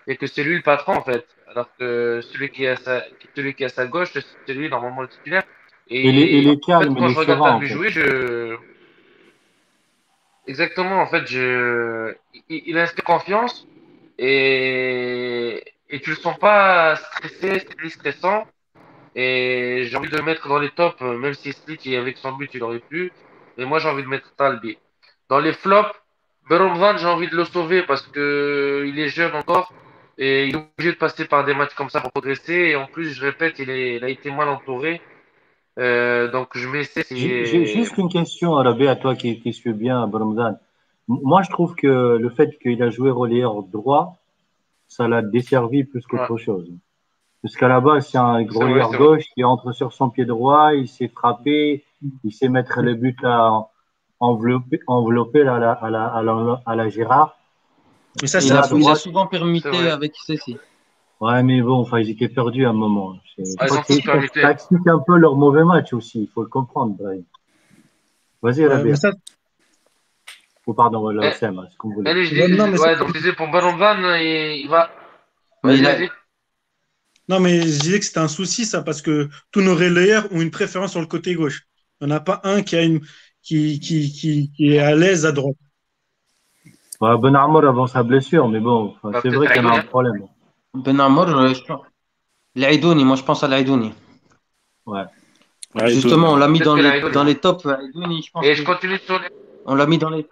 et que c'est lui le patron en fait. Alors que celui qui est à sa gauche, c'est lui normalement le titulaire. Il Et est en fait, calme, il quand est je regarde serein, en Talbi fait. jouer, exactement, en fait, il inspire confiance et tu le sens pas stressé, ni stressant. Et j'ai envie de le mettre dans les tops, même si Split, avec son but, il aurait pu. Mais moi, j'ai envie de mettre Talbi. Dans les flops, Beromvan, j'ai envie de le sauver parce que il est jeune encore et il est obligé de passer par des matchs comme ça pour progresser. Et en plus, je répète, il a été mal entouré. Donc, je mets J'ai c'est. juste une question, Rabé, à toi qui suis bien, Ramzan. Moi, je trouve que le fait qu'il a joué relayeur droit, ça l'a desservi plus Ouais, qu'autre chose. Parce qu'à la base, c'est un c'est vrai, relayeur c'est vrai. gauche qui entre sur son pied droit, il sait frapper, il sait mettre le but là, enveloppé là, à la Gérard. Mais ça, Et c'est un là, à Il a droite, souci. souvent C'est permuté vrai. avec Ceci. ouais, mais bon, enfin, ils étaient perdus à un moment. Je Ah, ils crois ont que tous ça permuté. explique un peu leur mauvais match aussi, il faut le comprendre, Brahim. Vas-y, Ouais, mais Rabia. ça, Ou pardon, là, Eh, Oussama, ce que vous voulez. allez, non, mais ça, ouais, donc je disais pour Beromvan, il va. Mais Vas-y, il a, vas-y. non, mais je disais que c'était un souci, ça, parce que tous nos relayeurs ont une préférence sur le côté gauche. Il n'y en a pas un qui a qui est à l'aise à droite. Ouais, Ben Armour avant sa blessure, mais bon, enfin, Bah, c'est peut-être vrai qu'il y en a Aïdoun, un hein. problème. Ben Ammar, l'Aïdouni, moi je pense à l'Aïdouni. Ouais. Ouais, Justement, on l'a mis Peut-être que l'Aïdoun, dans hein. les tops. Aïdouni, je pense Et que je continue sur les. on l'a mis dans les.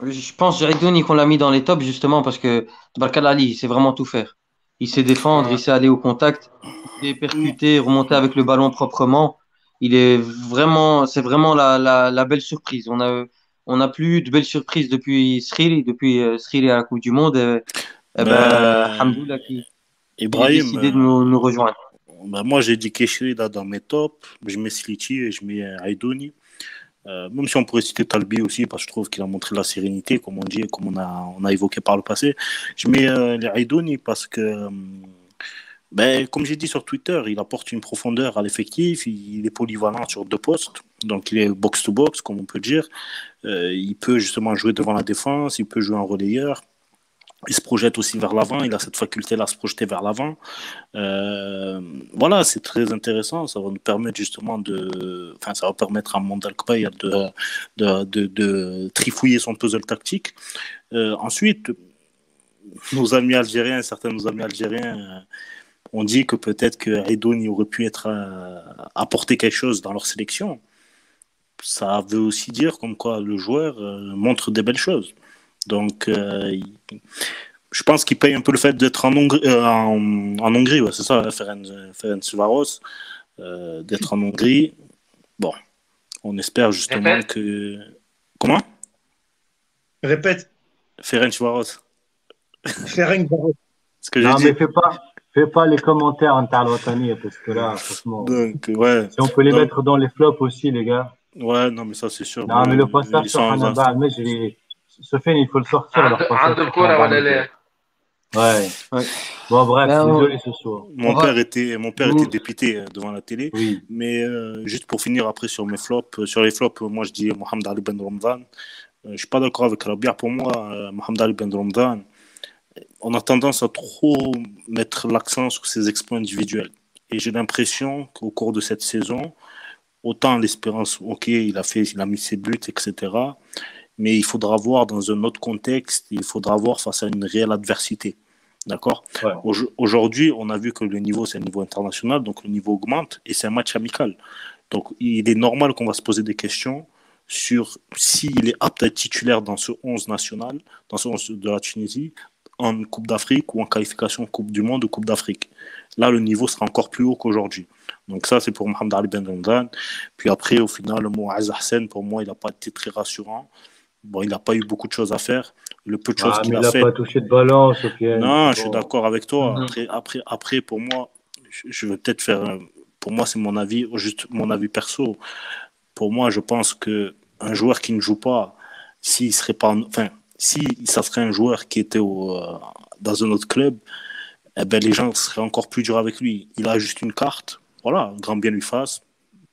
Je pense, Aïdouni, qu'on l'a mis dans les tops justement parce que Barkal Ali, il sait vraiment tout faire. Il sait défendre, il Ouais. sait aller au contact, il sait percuter, remonter avec le ballon proprement. C'est vraiment la belle surprise. On a plus eu de belles surprises depuis Srili à la Coupe du Monde. Eh ben, Ben, Hamdoullah qui ait Ibrahim, décidé de nous rejoindre. ben, moi j'ai dit Keshri là dans mes tops, je mets Sliti et je mets Aidouni. Même si on pourrait citer Talbi aussi, parce que je trouve qu'il a montré de la sérénité, comme on dit, comme on a évoqué par le passé. Je mets les Aidouni parce que, ben, comme j'ai dit sur Twitter, il apporte une profondeur à l'effectif, il est polyvalent sur deux postes, donc il est box-to-box, comme on peut dire. Il peut justement jouer devant la défense, il peut jouer en relayeur. Il se projette aussi vers l'avant, il a cette faculté-là à se projeter vers l'avant. Voilà, c'est très intéressant. Ça va nous permettre justement enfin, ça va permettre à Mandal Kpay de trifouiller son puzzle tactique. Ensuite, certains de nos amis algériens, ont dit que peut-être que Aidouni aurait pu apporter quelque chose dans leur sélection. Ça veut aussi dire comme quoi le joueur montre des belles choses. Donc, je pense qu'il paye un peu le fait d'être en Hongrie, ouais, c'est ça, Ferencvaros, d'être en Hongrie. Bon, on espère justement Répète. que. Comment? Répète, Ferencvaros. Ferenc Varos. Ce que j'ai Non, dit. mais fais pas les commentaires en Talwatani parce que là, franchement, Donc, ouais. si on peut les Donc, mettre dans les flops aussi, les gars. ouais, non, mais ça, c'est sûr. Non, mais le Ils passage sur sont, Hannibal, mais Sofiane, il faut le sortir, leur passage عنده sur الكرة Hannibal. ولا لا؟ Ouais. Ouais. Bon, bref, Ben, désolé ce soir. on va. Mon père était dépité devant la télé. Oui. Mais juste pour finir après sur mes flops, sur les flops, moi je dis Mohamed Ali Ben Ramadan. Je suis pas d'accord avec Rabia. Pour moi, Mohamed Ali Ben Ramadan, on a tendance à trop mettre l'accent sur ses exploits individuels. Et j'ai l'impression qu'au cours de cette saison, autant l'espérance, ok, il a mis ses buts, etc. Mais il faudra voir dans un autre contexte, il faudra voir face à une réelle adversité. D'accord. Ouais. Aujourd'hui, on a vu que le niveau, c'est un niveau international, donc le niveau augmente et c'est un match amical. Donc, il est normal qu'on va se poser des questions sur s'il est apte à être titulaire dans ce 11 national, dans ce 11 de la Tunisie, en Coupe d'Afrique ou en qualification Coupe du Monde ou Coupe d'Afrique. Là, le niveau sera encore plus haut qu'aujourd'hui. Donc ça, c'est pour Mohamed Ali Ben Ramadan. Puis après, au final, le mot Hassan, pour moi, il n'a pas été très rassurant. Bon, il n'a pas eu beaucoup de choses à faire. Le peu de choses qu'il mais a il n'a fait. pas touché de ballon, Sofiane. Non, je suis d'accord avec toi. Mhm. Après, pour moi, je vais peut-être faire. Pour moi, c'est mon avis, juste mon avis perso. Pour moi, je pense que un joueur qui ne joue pas, s'il serait pas, enfin, si ça serait un joueur qui était dans un autre club, eh ben, les gens seraient encore plus durs avec lui. Il a juste une carte. Voilà, grand bien lui fasse.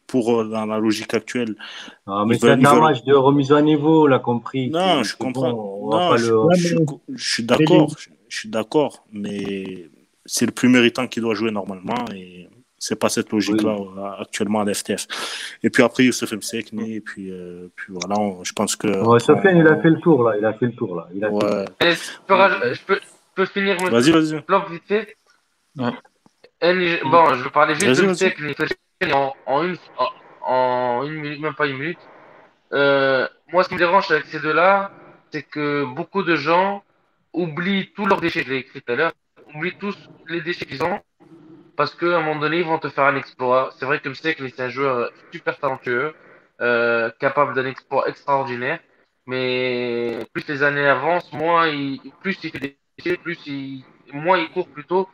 Pour dans la logique actuelle, Mais c'est un match de remise à niveau, on l'a compris. Non, je c'est comprends. Bon, on va Non, pas je, le... je suis d'accord. Je suis d'accord. Mais c'est le plus méritant qui doit jouer normalement. Et c'est pas cette logique-là actuellement à l'FTF. Et puis après, Youssef Msekni. Et puis voilà, je pense que. Ouais, Sofiane, il a fait le tour, là. Il a fait le tour, là. Il a Ouais. Je peux finir mon Vas-y. flop vite fait. Ouais. Bon, je parlais juste de Vas-y. Msekni en une minute, même pas une minute. Moi, ce qui me dérange avec ces deux-là, c'est que beaucoup de gens oublient tous leurs déchets, je l'ai écrit tout à l'heure, oublient tous les déchets qu'ils ont, parce qu'à un moment donné, ils vont te faire un exploit. C'est vrai que Msekni, c'est un joueur super talentueux, capable d'un exploit extraordinaire, mais plus les années avancent, plus il fait des déchets, moins il court plutôt,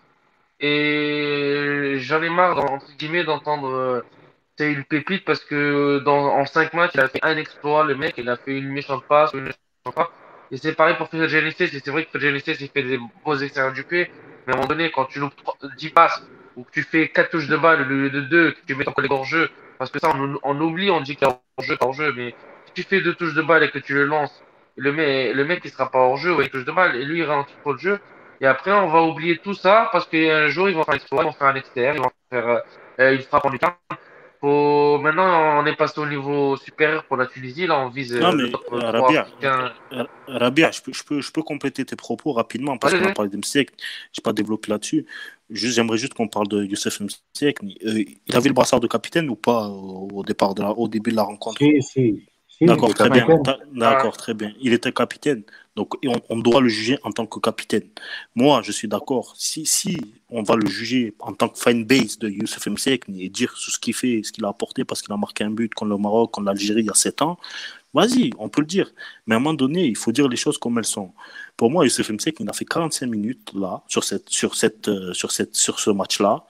et j'en ai marre, entre guillemets, d'entendre c'est une pépite parce que en 5 matchs, il a fait un exploit, le mec, il a fait une méchante passe, une méchante passe. Et c'est pareil pour Fred Genesis, et c'est vrai que Fred Genesis, il fait des beaux extérieurs du pied, mais à un moment donné, quand tu loupes 10 passes, ou que tu fais 4 touches de balle au lieu de 2, que tu mets ton collègue hors jeu, parce que ça, on oublie, on dit qu'il y a hors jeu, mais si tu fais 2 touches de balle et que tu le lances, le mec, il sera pas hors jeu ou avec touche de balle, et lui, il ralentit trop le jeu, et après, on va oublier tout ça, parce qu'un jour, ils vont faire un exploit, ils vont faire un extérieur, ils vont faire une frappe en lucarne. Maintenant, on est passé au niveau supérieur pour la Tunisie. Là, on vise Non, le mais top 3 Rabia, africain. Rabia, je peux compléter tes propos rapidement parce qu'on a parlé de Msek. Je n'ai pas développé là-dessus. J'aimerais juste qu'on parle de Youssef Msek. Il avait le brassard de capitaine ou pas au début de la rencontre? Si. D'accord, très bien. Ah. Très bien. Il était capitaine. Donc, on doit le juger en tant que capitaine. Moi, je suis d'accord. Si on va le juger en tant que fanbase de Youssef Msekni et dire ce qu'il fait, ce qu'il a apporté parce qu'il a marqué un but contre le Maroc, contre l'Algérie il y a 7 ans, vas-y, on peut le dire. Mais à un moment donné, il faut dire les choses comme elles sont. Pour moi, Youssef Msekni, il a fait 45 minutes là, sur ce match-là.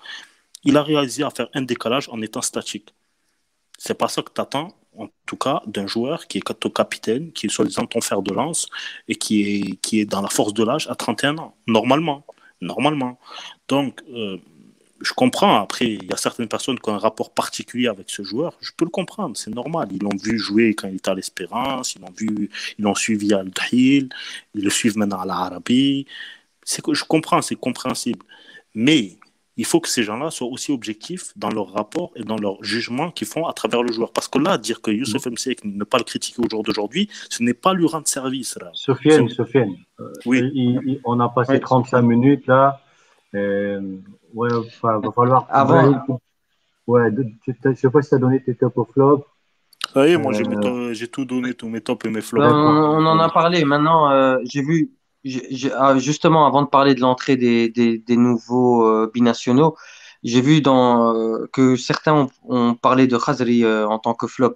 Il a réalisé à faire un décalage en étant statique. C'est pas ça que tu attends, en tout cas, d'un joueur qui est ton capitaine, qui est soi-disant ton fer de lance et qui est dans la force de l'âge à 31 ans, normalement. Donc, je comprends. Après, il y a certaines personnes qui ont un rapport particulier avec ce joueur. Je peux le comprendre, c'est normal. Ils l'ont vu jouer quand il était à l'Espérance, ils l'ont suivi à Al-Dhil, ils le suivent maintenant à l'Arabie. Je comprends, c'est compréhensible. Mais il faut que ces gens-là soient aussi objectifs dans leur rapport et dans leur jugement qu'ils font à travers le joueur. Parce que là, dire que Youssef Msek ne pas le critiquer au jour d'aujourd'hui, ce n'est pas lui rendre service. Là. Sofiane, oui. on a passé 35 minutes là. Ouais, va falloir. Avant. Ouais, je sais pas si tu as donné tes top au flop. Ça y est, moi j'ai tout donné, tous mes tops et mes flops. On en a parlé. Maintenant, j'ai vu, justement, avant de parler de l'entrée des nouveaux binationaux, j'ai vu que certains ont parlé de Khazri en tant que flop.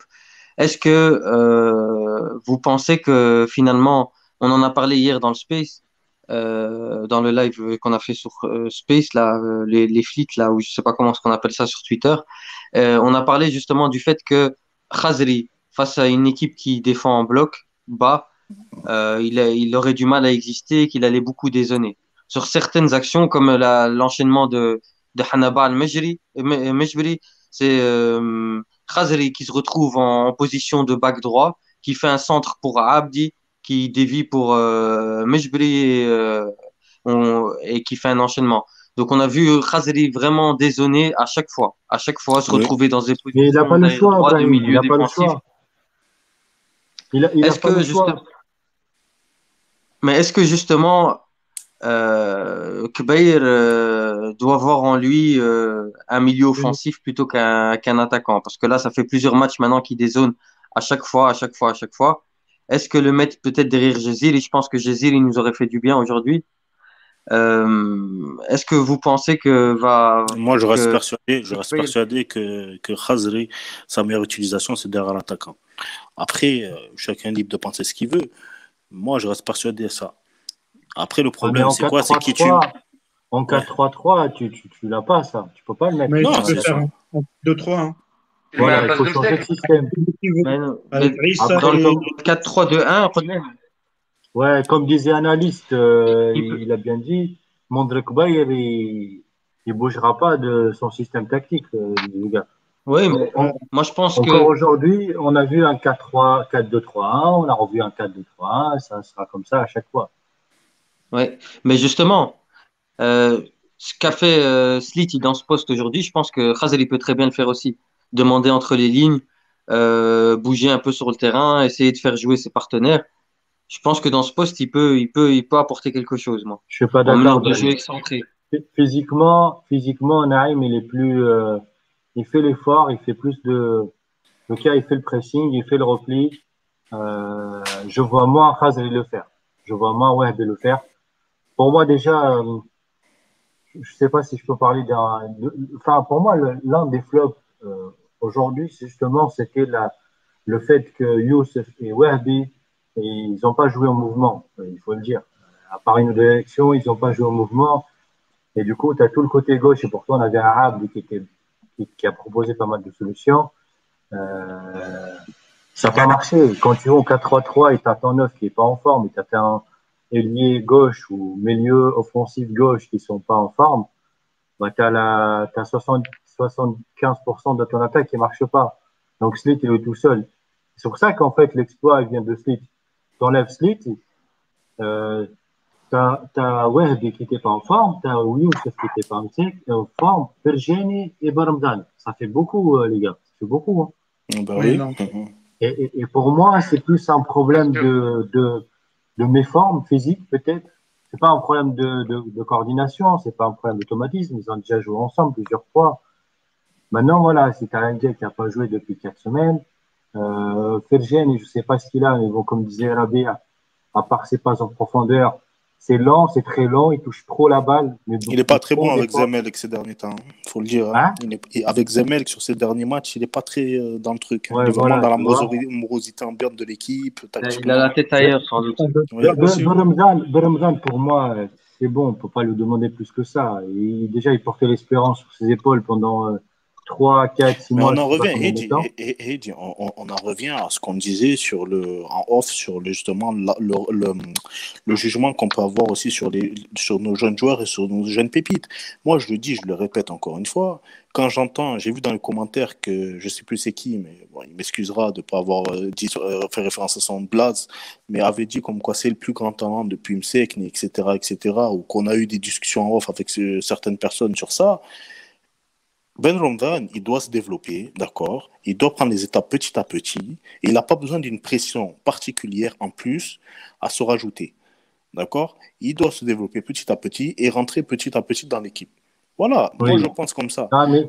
Est-ce que vous pensez que finalement, on en a parlé hier dans le Space, dans le live qu'on a fait sur Space, là, les flits, là, ou je sais pas comment est-ce qu'on appelle ça sur Twitter. On a parlé justement du fait que Khazri, face à une équipe qui défend en bloc bas, il aurait du mal à exister et qu'il allait beaucoup dézonner. Sur certaines actions, comme l'enchaînement de Hanaba al-Mejbri, c'est Khazri qui se retrouve en position de back droit, qui fait un centre pour Abdi, qui dévie pour Mejbri et qui fait un enchaînement. Donc on a vu Khazri vraiment dézonner à chaque fois se Oui. retrouver dans des Mais il n'a positions pas le d'arrière choix, droit, de Brahim. Il milieu n'a pas le défensif. choix. Il a Est-ce pas que le choix. est-ce que justement Kbair doit voir en lui un milieu offensif plutôt qu'un attaquant? Parce que là, ça fait plusieurs matchs maintenant qu'il dézone à chaque fois, à chaque fois, à chaque fois. Est-ce que le mettre peut-être derrière Jezil, et je pense que Jezil, il nous aurait fait du bien aujourd'hui. Est-ce que vous pensez Moi, que je reste Kbair- persuadé que Khazri, sa meilleure utilisation, c'est derrière l'attaquant. Après, chacun est libre de penser ce qu'il veut. Moi, je reste persuadé de ça. Après, le Ah, mais problème, c'est quoi? C'est qui tu. en Ouais. 4-3-3, tu l'as pas, ça. Tu peux pas le mettre. Mais tu Non, peux c'est faire sûr. un 2-3, hein. Tu le mets à Voilà, la il place faut de changer de Msek. système. Avec mais Issa Après, dans le et 4-3-2-1, ouais, comme disait Analyste, il peut- il a bien dit, Mondrek Bayer, il bougera pas de son système tactique, les gars. oui, mais euh, moi je pense Encore que aujourd'hui, on a vu un 4-3, 4-2-3-1, on a revu un 4-2-3-1, ça sera comme ça à chaque fois. ouais, mais justement. Ce qu'a fait Slity dans ce poste aujourd'hui, je pense que Khazel il peut très bien le faire aussi. Demander entre les lignes, bouger un peu sur le terrain, essayer de faire jouer ses partenaires. Je pense que dans ce poste, il peut apporter quelque chose, moi, Je suis pas en menant d'accord, de jeu Brahim. excentré. Physiquement, Naïm, il est plus, il fait l'effort, il fait plus le cas, il fait le pressing, il fait le repli. Je vois moins Khazri le faire. Je vois moins Wahb le faire. Pour moi, déjà, je sais pas si je peux parler enfin, pour moi, l'un des flops aujourd'hui, c'était le fait que Youssef et Wahbi, ils n'ont pas joué en mouvement, il faut le dire. À part une élection, ils n'ont pas joué en mouvement. Et du coup, tu as tout le côté gauche. Et pourtant, on avait un Abdi qui a proposé pas mal de solutions. Euh, Ça n'a pas marché. Quand tu vas au 4-3-3 et tu as ton neuf qui n'est pas en forme, et tu as un ailier gauche ou milieu offensif gauche qui ne sont pas en forme, bah, t'as 75% de ton attaque qui ne marche pas. Donc Slit, il est tout seul. C'est pour ça qu'en fait, l'exploit il vient de Slit. Tu enlèves Slit, euh, t'as Wehbi qui n'était pas en forme, t'as Youssef qui n'était pas en forme, Ferjani et Baramdan. Ça fait beaucoup, les gars. Ça fait beaucoup. Hein. Ben oui, oui. non. Et pour moi, c'est plus un problème Bien sûr. de méforme physique, peut-être. C'est pas un problème de coordination, c'est pas un problème d'automatisme. Ils ont déjà joué ensemble plusieurs fois. Maintenant, voilà, si tu as un gars qui n'a pas joué depuis 4 semaines, Fergen, je sais pas ce qu'il a, mais bon, comme disait Rabia, à part ses passes en profondeur, c'est lent, c'est très lent, il touche trop la balle, mais Il n'est beaucoup pas très trop bon des avec fois. Zemelk ces derniers temps, il faut le dire. Hein. Hein? Avec Zemelk sur ces derniers matchs, il n'est pas très dans le truc. Hein. Ouais, Il est vraiment voilà, dans la tu vois. morosité ambiante de l'équipe, Il a la tactiquement. tête ailleurs, sans doute. Oui. Aussi, Bermzan, pour moi, c'est bon, on peut pas lui demander plus que ça. Déjà, il portait l'espérance sur ses épaules pendant 3, 4, 6 Mais mois, on je en sais pas revient, combien de Heidi, temps. on en revient à ce qu'on disait en off sur justement le jugement qu'on peut avoir aussi sur nos jeunes joueurs et sur nos jeunes pépites. Moi, je le dis, je le répète encore une fois, quand j'ai vu dans les commentaires que je sais plus c'est qui, mais bon, il m'excusera de ne pas avoir fait référence à son blaze, mais avait dit comme quoi c'est le plus grand talent depuis Msekni, etc., ou qu'on a eu des discussions en off avec certaines personnes sur ça. Ben Ramadan, il doit se développer, d'accord? Il doit prendre les étapes petit à petit. Et il n'a pas besoin d'une pression particulière en plus à se rajouter, d'accord? Il doit se développer petit à petit et rentrer petit à petit dans l'équipe. Voilà, moi Oui. je pense comme ça. Ah, mais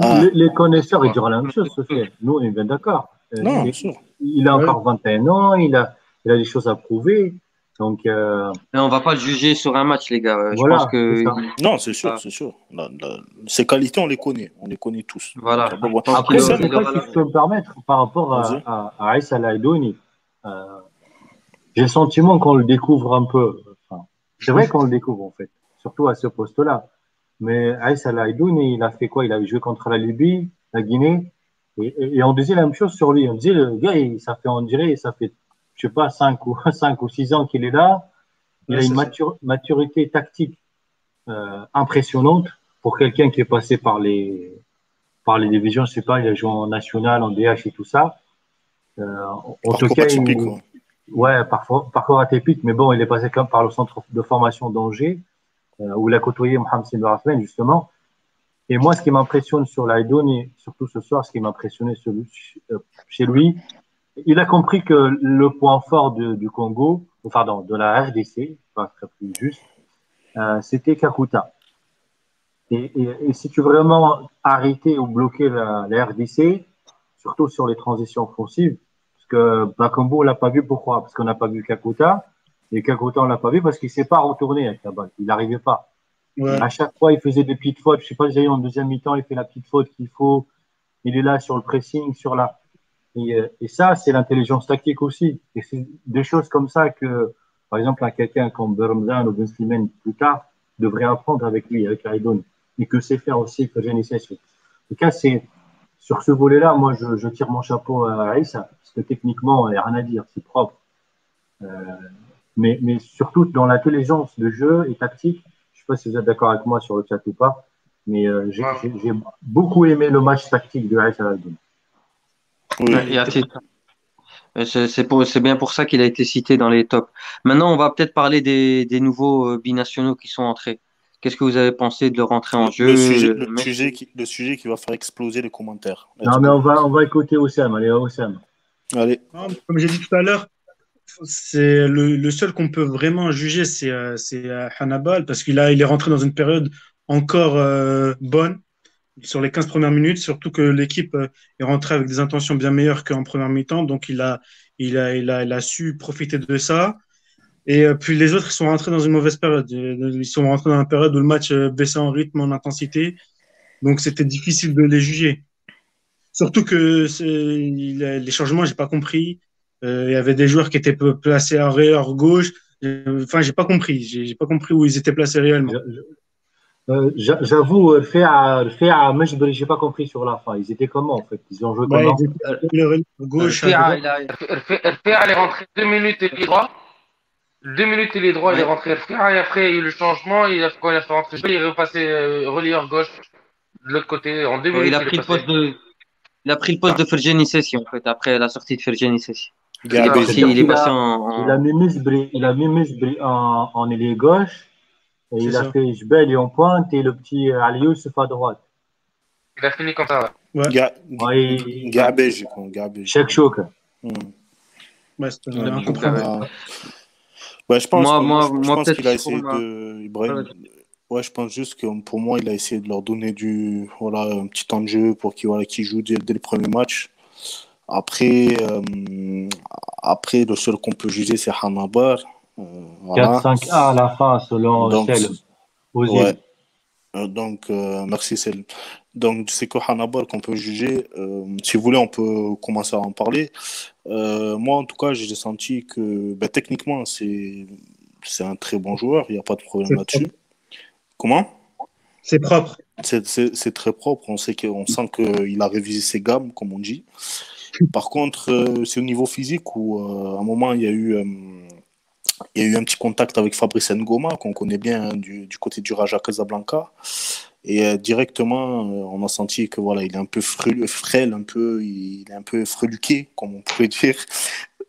Ah, les connaisseurs, ils diront la même chose, Sofiane. Nous, on est bien d'accord. non, bien sûr. Il a ouais. encore 21 ans, il a des choses à prouver. Donc, Mais on va pas le juger sur un match, les gars. Je pense voilà, c'est que ça. Non, c'est sûr, euh, c'est sûr. Ses qualités, on les connaît tous. voilà, Donc, bon, je bon. pense Après, je ne Sam, sais il pas aura si la... je peux me permettre par rapport vas-y. à Aïssa Laïdouni. J'ai le sentiment qu'on le découvre un peu. Enfin, C'est vrai qu'on le découvre, en fait, surtout à ce poste-là. Mais Aïssa Laïdoun, il a fait quoi? Il a joué contre la Libye, la Guinée, et on disait la même chose sur lui. On disait, le gars, on dirait, ça fait, je sais pas, 5 ou 6 ans qu'il est là. Il Ouais, a une c'est ça. maturité tactique impressionnante pour quelqu'un qui est passé par les divisions. Je sais pas, il a joué en national, en DH et tout ça. En tout Parcours cas, atypique, quoi. ouais, parfois atypique, mais bon, il est passé comme par le centre de formation d'Angers, où il a côtoyé Mohamed Sine Rahman, justement. Et moi, ce qui m'impressionne sur l'Aïdoun, et surtout ce soir, ce qui m'impressionnait chez lui, il a compris que le point fort du Congo, pardon, de la RDC, pas très plus juste, c'était Kakuta. Et si tu veux vraiment arrêter ou bloquer la RDC, surtout sur les transitions offensives, parce que Bakambu, on l'a pas vu, pourquoi? Parce qu'on n'a pas vu Kakuta, et Kakuta, on l'a pas vu parce qu'il s'est pas retourné avec la balle, il n'arrivait pas. Et Ouais. à chaque fois, il faisait des petites fautes. Je sais pas, j'ai eu en deuxième mi-temps, il fait la petite faute qu'il faut. Il est là sur le pressing, sur la. Et ça, c'est l'intelligence tactique aussi. Et c'est des choses comme ça que, par exemple, quelqu'un comme Bermzan ou Ben Slimane plus tard devrait apprendre avec lui, avec Aïdoun. Et que c'est faire aussi que Genesis. En tout cas, c'est sur ce volet-là, moi, je tire mon chapeau à Aïssa, parce que techniquement, il n'y a rien à dire, c'est propre. Euh, mais surtout dans l'intelligence de jeu et tactique, je ne sais pas si vous êtes d'accord avec moi sur le chat ou pas, mais Ouais. j'ai beaucoup aimé le match tactique de Aïssa Aïdoun. Ouais, et Oui, à titre- c'est bien pour ça qu'il a été cité dans les tops. Maintenant, on va peut-être parler des nouveaux binationaux qui sont entrés. Qu'est-ce que vous avez pensé de leur entrée en jeu? le sujet qui va faire exploser les commentaires. Let's Non, mais go. on va écouter Oussam. Allez, Oussam. Allez. Non, comme j'ai dit tout à l'heure, c'est le seul qu'on peut vraiment juger, c'est Hannibal, parce il est rentré dans une période encore bonne sur les 15 premières minutes, surtout que l'équipe est rentrée avec des intentions bien meilleures qu'en première mi-temps, donc il a su profiter de ça. Et puis les autres, ils sont rentrés dans une mauvaise période. Ils sont rentrés dans une période où le match baissait en rythme, en intensité, donc c'était difficile de les juger. Surtout que les changements, j'ai pas compris. Il y avait des joueurs qui étaient placés arrière gauche. Enfin, j'ai pas compris. J'ai pas compris où ils étaient placés réellement. J'avoue, le fait à Mejbri, j'ai pas compris sur la fin. Ils étaient comment, en fait? Ils ont joué Bah, ils comment? étaient Euh, à gauche, à Rfia, droite. il a, RFA, elle est rentrée 2 minutes et les droits. 2 minutes il est droit, il est ouais, rentré RFA et après il y a eu le changement. Quand il a fait rentrer, il est repassé relieur gauche de l'autre côté. En deux ouais, minutes il est passé. il a pris le poste de Fergeni Sessi, en fait, après la sortie de Fergeni Sessi. Il est C'est ça. parti, Gabéji. C'est-à-dire il est qu'il passé a mis Mejbri, en ailier gauche, et C'est il a ça. fait Jbel et en pointe, et le petit Aliou se fait à droite. Il a fini comme ça. Ouais, Ouais, Gabéji, quoi. Gabéji. Cheikh Chouk. Hmm. ouais, c'était ouais, incompréhensible. Ah. Ouais, je moi pense peut-être qu'il a pour essayé ma. de. Ouais, Ibrahim. Ouais, je pense juste que pour moi, il a essayé de leur donner voilà, un petit temps de jeu pour qu'ils jouent dès le premier match. Après, après, le seul qu'on peut juger, c'est Hanabar. Voilà. 4-5-A à la fin, selon Donc, Selm, aux ouais. îles. Donc, merci, Céline. Donc, c'est que Hannibal qu'on peut juger. Si vous voulez, on peut commencer à en parler. Moi, en tout cas, j'ai senti que ben, techniquement, c'est un très bon joueur. Il n'y a pas de problème C'est propre. là-dessus. Comment? C'est propre. C'est très propre. On sent qu'il a révisé ses gammes, comme on dit. Par contre, c'est au niveau physique où, à un moment, il y a eu un petit contact avec Fabrice Ngoma, qu'on connaît bien hein, du côté du Raja Casablanca. Et directement, on a senti que voilà, il est un peu frêle, il est un peu freluqué, comme on pourrait dire.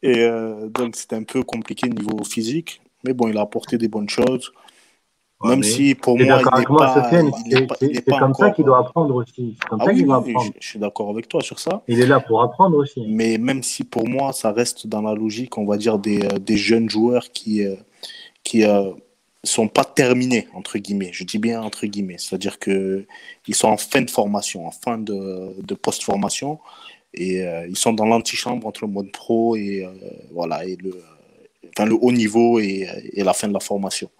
Et donc, c'était un peu compliqué au niveau physique. Mais bon, il a apporté des bonnes choses. Ouais, Même mais si pour tu es moi, d'accord avec moi, Sofiane, il n'est c'est pas comme ça encore. qu'il doit apprendre aussi. C'est comme Ah ça oui, qu'il va oui, oui, apprendre. je suis d'accord avec toi sur ça. Il est là pour apprendre aussi. Mais même si pour moi, ça reste dans la logique, on va dire, des jeunes joueurs qui sont pas terminés, entre guillemets. Je dis bien entre guillemets. C'est-à-dire que ils sont en fin de formation, en fin de post-formation. Et ils sont dans l'antichambre entre le mode pro et, voilà, enfin, le haut niveau et la fin de la formation.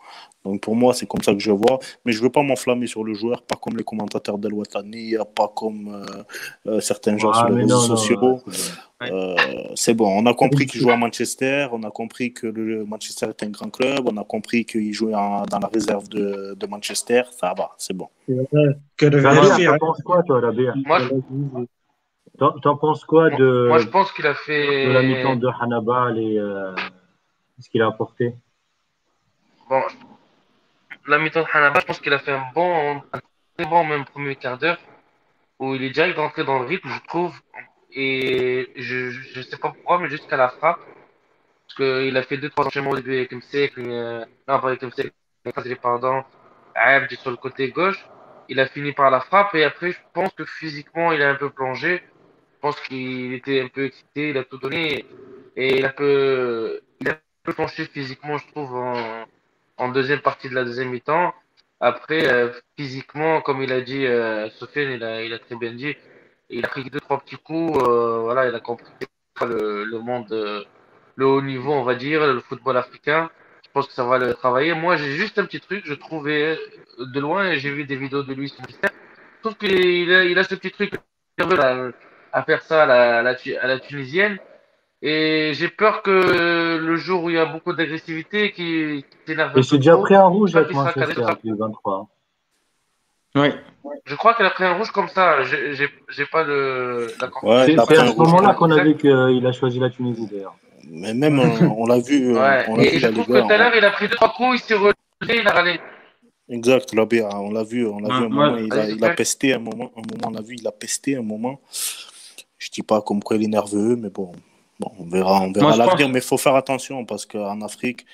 Donc pour moi, c'est comme ça que je vois. Mais je ne veux pas m'enflammer sur le joueur, pas comme les commentateurs d'Al Watani, pas comme certains gens sur Ah, les mais réseaux non, non, sociaux. c'est bon. C'est bon, on a compris qu'il jouait à Manchester, on a compris que le Manchester est un grand club, on a compris qu'il jouait dans la réserve de Manchester, ça va, c'est bon. Que Rabia, Moi, t'en penses quoi, toi, Rabia? moi, je, T'en penses quoi moi, je de pense qu'il a la mi-temps fait. de Hannibal et ce qu'il a apporté? Bon, la mi-temps de Hannibal, je pense qu'il a fait un très bon même premier quart d'heure où il est direct rentré dans le rythme, je trouve. Et je sais pas pourquoi, mais jusqu'à la frappe, parce qu'il a fait deux, trois enchaînements au début avec Msek, non, pas avec Msek, pardon, Abdi sur le côté gauche. Il a fini par la frappe et après, je pense que physiquement, il a un peu plongé. Je pense qu'il était un peu excité, il a tout donné et il a un peu planché physiquement, je trouve, en deuxième partie de la deuxième mi-temps. Après, physiquement, comme il a dit, Sofiane, il a très bien dit, il a pris deux, trois petits coups, voilà, il a compris le monde, le haut niveau, on va dire, le football africain. Je pense que ça va le travailler. Moi, j'ai juste un petit truc, je trouvais de loin, et j'ai vu des vidéos de lui sur Insta. Je trouve qu'il a ce petit truc nerveux là, à faire ça à la tunisienne. Et j'ai peur que le jour où il y a beaucoup d'agressivité, qui s'énerve Et un c'est peu déjà trop, pris un je rouge sais pas avec qui sera cadré Manchester, sur ça. avec le 23. Oui. Je crois qu'elle a pris un rouge comme ça. J'ai pas la Ouais, confirmation il a C'est pris exacte. à un ce rouge moment-là qu'on a vu Exact. qu'il a choisi la Tunisie, d'ailleurs. Mais même, Ouais. on l'a Et vu je là, les trouve que gars. tout à l'heure, il a pris deux, trois coups, il s'est relevé, il a râlé. Exact, on l'a vu un moment, Moi, Allez, il a Sofiane. pesté un moment, on l'a vu, il a pesté un moment. Je dis pas comme quoi il est nerveux, mais bon, on moi, verra je pense. l'avenir. Mais il faut faire attention parce qu'en Afrique,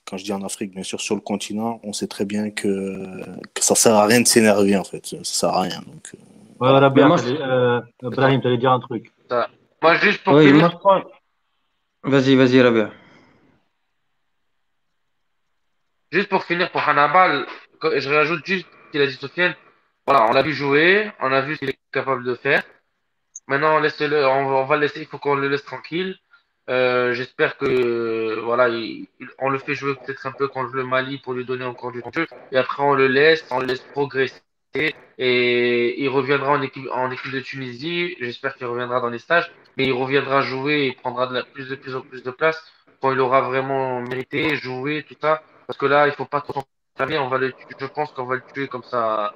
quand je dis en Afrique, bien sûr, sur le continent, on sait très bien que ça sert à rien de s'énerver, en fait. Ça sert à rien. Donc, Ouais, voilà. Ben Rabia, moi, C'est ça. Brahim, t'allais dire un truc. Ça. Moi, juste pour oui, finir, moi, je pense. Vas-y, Rabia. juste pour finir pour Hannibal, je rajoute juste ce qu'il a dit Sofiane. Voilà, on l'a vu jouer, on a vu ce qu'il est capable de faire. Maintenant, laissez-le, on va le laisser, il faut qu'on le laisse tranquille. J'espère que voilà, on le fait jouer peut-être un peu contre le Mali pour lui donner encore du jeu. Et après, on le laisse progresser. Et il reviendra en équipe de Tunisie. J'espère qu'il reviendra dans les stages. Mais il reviendra jouer et prendra de plus en plus de place quand il aura vraiment mérité, joué, tout ça. Parce que là, il faut pas trop s'enflammer. Je pense qu'on va le tuer comme ça.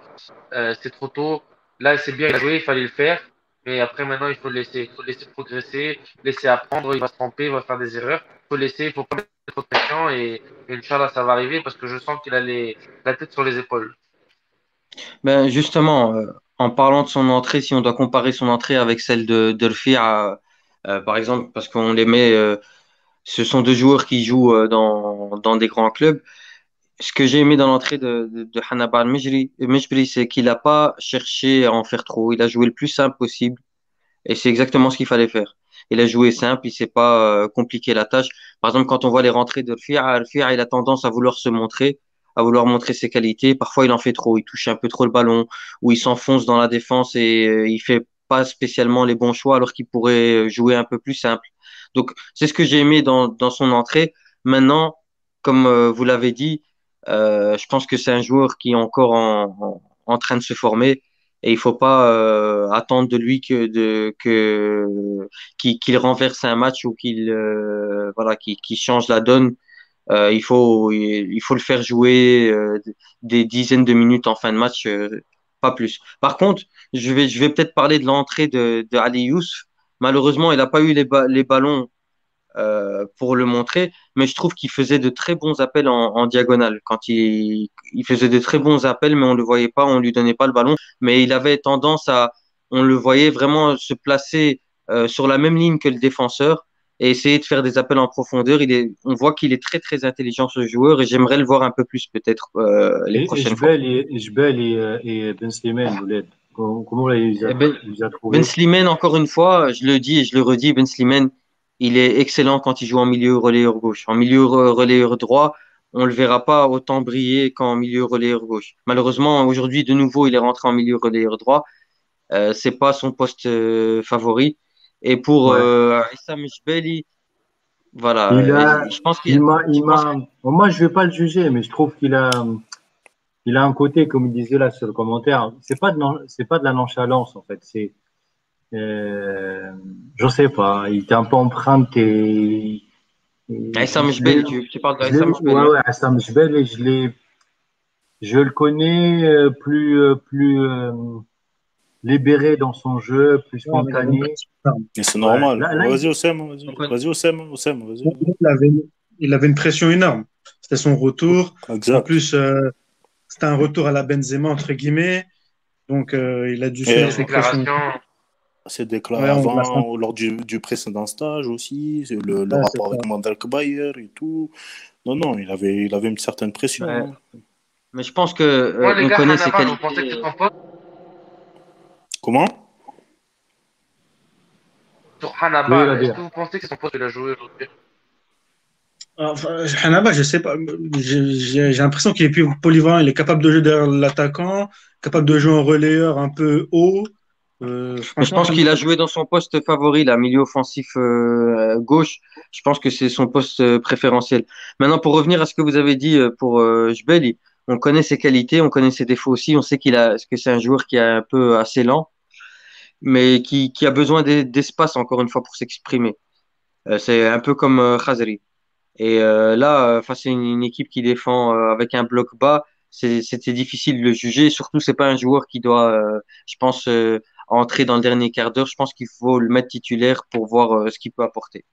C'est trop tôt. Là, c'est bien joué, il fallait le faire. Mais après, maintenant, il faut le laisser progresser, laisser apprendre. Il va se tromper, il va faire des erreurs. Il faut le laisser, il faut pas mettre trop de pression. Et Inch'Allah, ça va arriver parce que je sens qu'il a la tête sur les épaules. Ben justement, en parlant de son entrée, si on doit comparer son entrée avec celle de Rfia, par exemple, parce qu'on les met, ce sont deux joueurs qui jouent dans des grands clubs. Ce que j'ai aimé dans l'entrée de Hannibal Mejbri, c'est qu'il n'a pas cherché à en faire trop. Il a joué le plus simple possible. Et c'est exactement ce qu'il fallait faire. Il a joué simple, il s'est pas compliqué la tâche. Par exemple, quand on voit les rentrées de Rfia, il a tendance à vouloir se montrer, à vouloir montrer ses qualités. Parfois, il en fait trop, il touche un peu trop le ballon, ou il s'enfonce dans la défense et il fait pas spécialement les bons choix alors qu'il pourrait jouer un peu plus simple. Donc, c'est ce que j'ai aimé dans son entrée. Maintenant, comme vous l'avez dit, je pense que c'est un joueur qui est encore en train de se former et il faut pas attendre de lui qu'il renverse un match ou qu'il change la donne. Il faut le faire jouer des dizaines de minutes en fin de match, pas plus. Par contre, je vais peut-être parler de l'entrée de Ali Youssef. Malheureusement, il n'a pas eu les ballons pour le montrer, mais je trouve qu'il faisait de très bons appels en diagonale. Il faisait de très bons appels, mais on le voyait pas, on lui donnait pas le ballon, mais il avait tendance on le voyait vraiment se placer sur la même ligne que le défenseur et essayer de faire des appels en profondeur. On voit qu'il est très très intelligent ce joueur et j'aimerais le voir un peu plus peut-être les Et prochaines fois. Jbel et Ben Slimane, Ouled, comment Eh ben, il les a Ben trouvés? Slimane, encore une fois, je le dis et je le redis, Ben Slimane, il est excellent quand il joue en milieu relayeur gauche. En milieu relayeur droit, on le verra pas autant briller qu'en milieu relayeur gauche. Malheureusement, aujourd'hui, de nouveau, il est rentré en milieu relayeur droit. C'est pas son poste favori. Et pour Ouais. Issam Jbeli, Voilà. Il a, Je pense il je pense m'a, bon, moi, je vais pas le juger, mais je trouve il a un côté, comme il disait là sur le commentaire, c'est pas de la nonchalance, en fait. Euh, je sais pas, il était un peu empreinte Aïssam je l'ai, Jbel, tu parles d'Aïssam Jbel, ouais, ouais. ouais, Hassan Jbel, je le connais plus libéré dans son jeu, plus Ouais, mais il avait une spontané. pression énorme. Et c'est Ouais, normal. là, Vas-y, Oussem, On vas-y. connaît- Vas-y, Oussem, Oussem, vas-y. Il avait, il avait une pression énorme. C'était son retour. En Exact. plus, c'était un retour à la Benzema, entre guillemets. Donc, il a dû se Et mettre Les sous pression. déclarations. c'est déclaré Ouais, on l'a senti. avant, lors du précédent stage aussi, c'est le Ouais, c'est rapport ça. avec Mandark Bayer et tout. Non, non, il avait une certaine ouais. pression, hein. Mais je pense que Moi, les on gars, connaît ses Hannibal, vous pensez que c'est qualités. son poste? Comment? Sur oui, Hannibal, est-ce Nadir. que vous pensez que c'est son poste qu'il a joué aujourd'hui? Enfin, Hanaba, je sais pas. J'ai l'impression qu'il est plus polyvalent. Il est capable de jouer derrière l'attaquant, capable de jouer en relayeur un peu haut. Mais je Franchement, pense qu'il a joué dans son poste favori, là, milieu offensif gauche. Je pense que c'est son poste préférentiel. Maintenant, pour revenir à ce que vous avez dit pour Jbel, on connaît ses qualités, on connaît ses défauts aussi. On sait que c'est un joueur qui est un peu assez lent, mais qui a besoin d'espace, encore une fois, pour s'exprimer. C'est un peu comme Khazri. Et là, face à une équipe qui défend avec un bloc bas, c'était difficile de le juger. Surtout, c'est pas un joueur qui doit, je pense, entrer dans le dernier quart d'heure. Je pense qu'il faut le mettre titulaire pour voir ce qu'il peut apporter.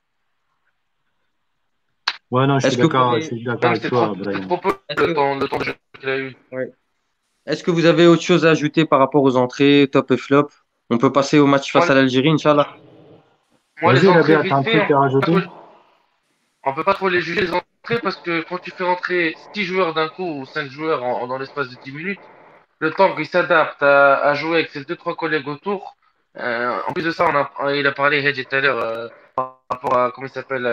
Ouais, non, Est-ce que vous je avez, suis d'accord Même avec toi, c'est Brahim. trop peu est-ce que, le temps de jeu qu'il a eu. ouais. Est-ce que vous avez autre chose à ajouter par rapport aux entrées, top et flop? On peut passer au match face Moi, à l'Algérie, Inch'Allah. moi, les Vas-y, entrées Nadir, t'as vite un fait, truc à rajouter? on peut pas trop les juger les entrées parce que quand tu fais entrer 6 joueurs d'un coup ou 5 joueurs dans l'espace de 10 minutes, le temps qu'ils s'adaptent à jouer avec ses deux trois collègues autour. En plus de ça, il a parlé Hedge tout à l'heure par rapport à comment il s'appelle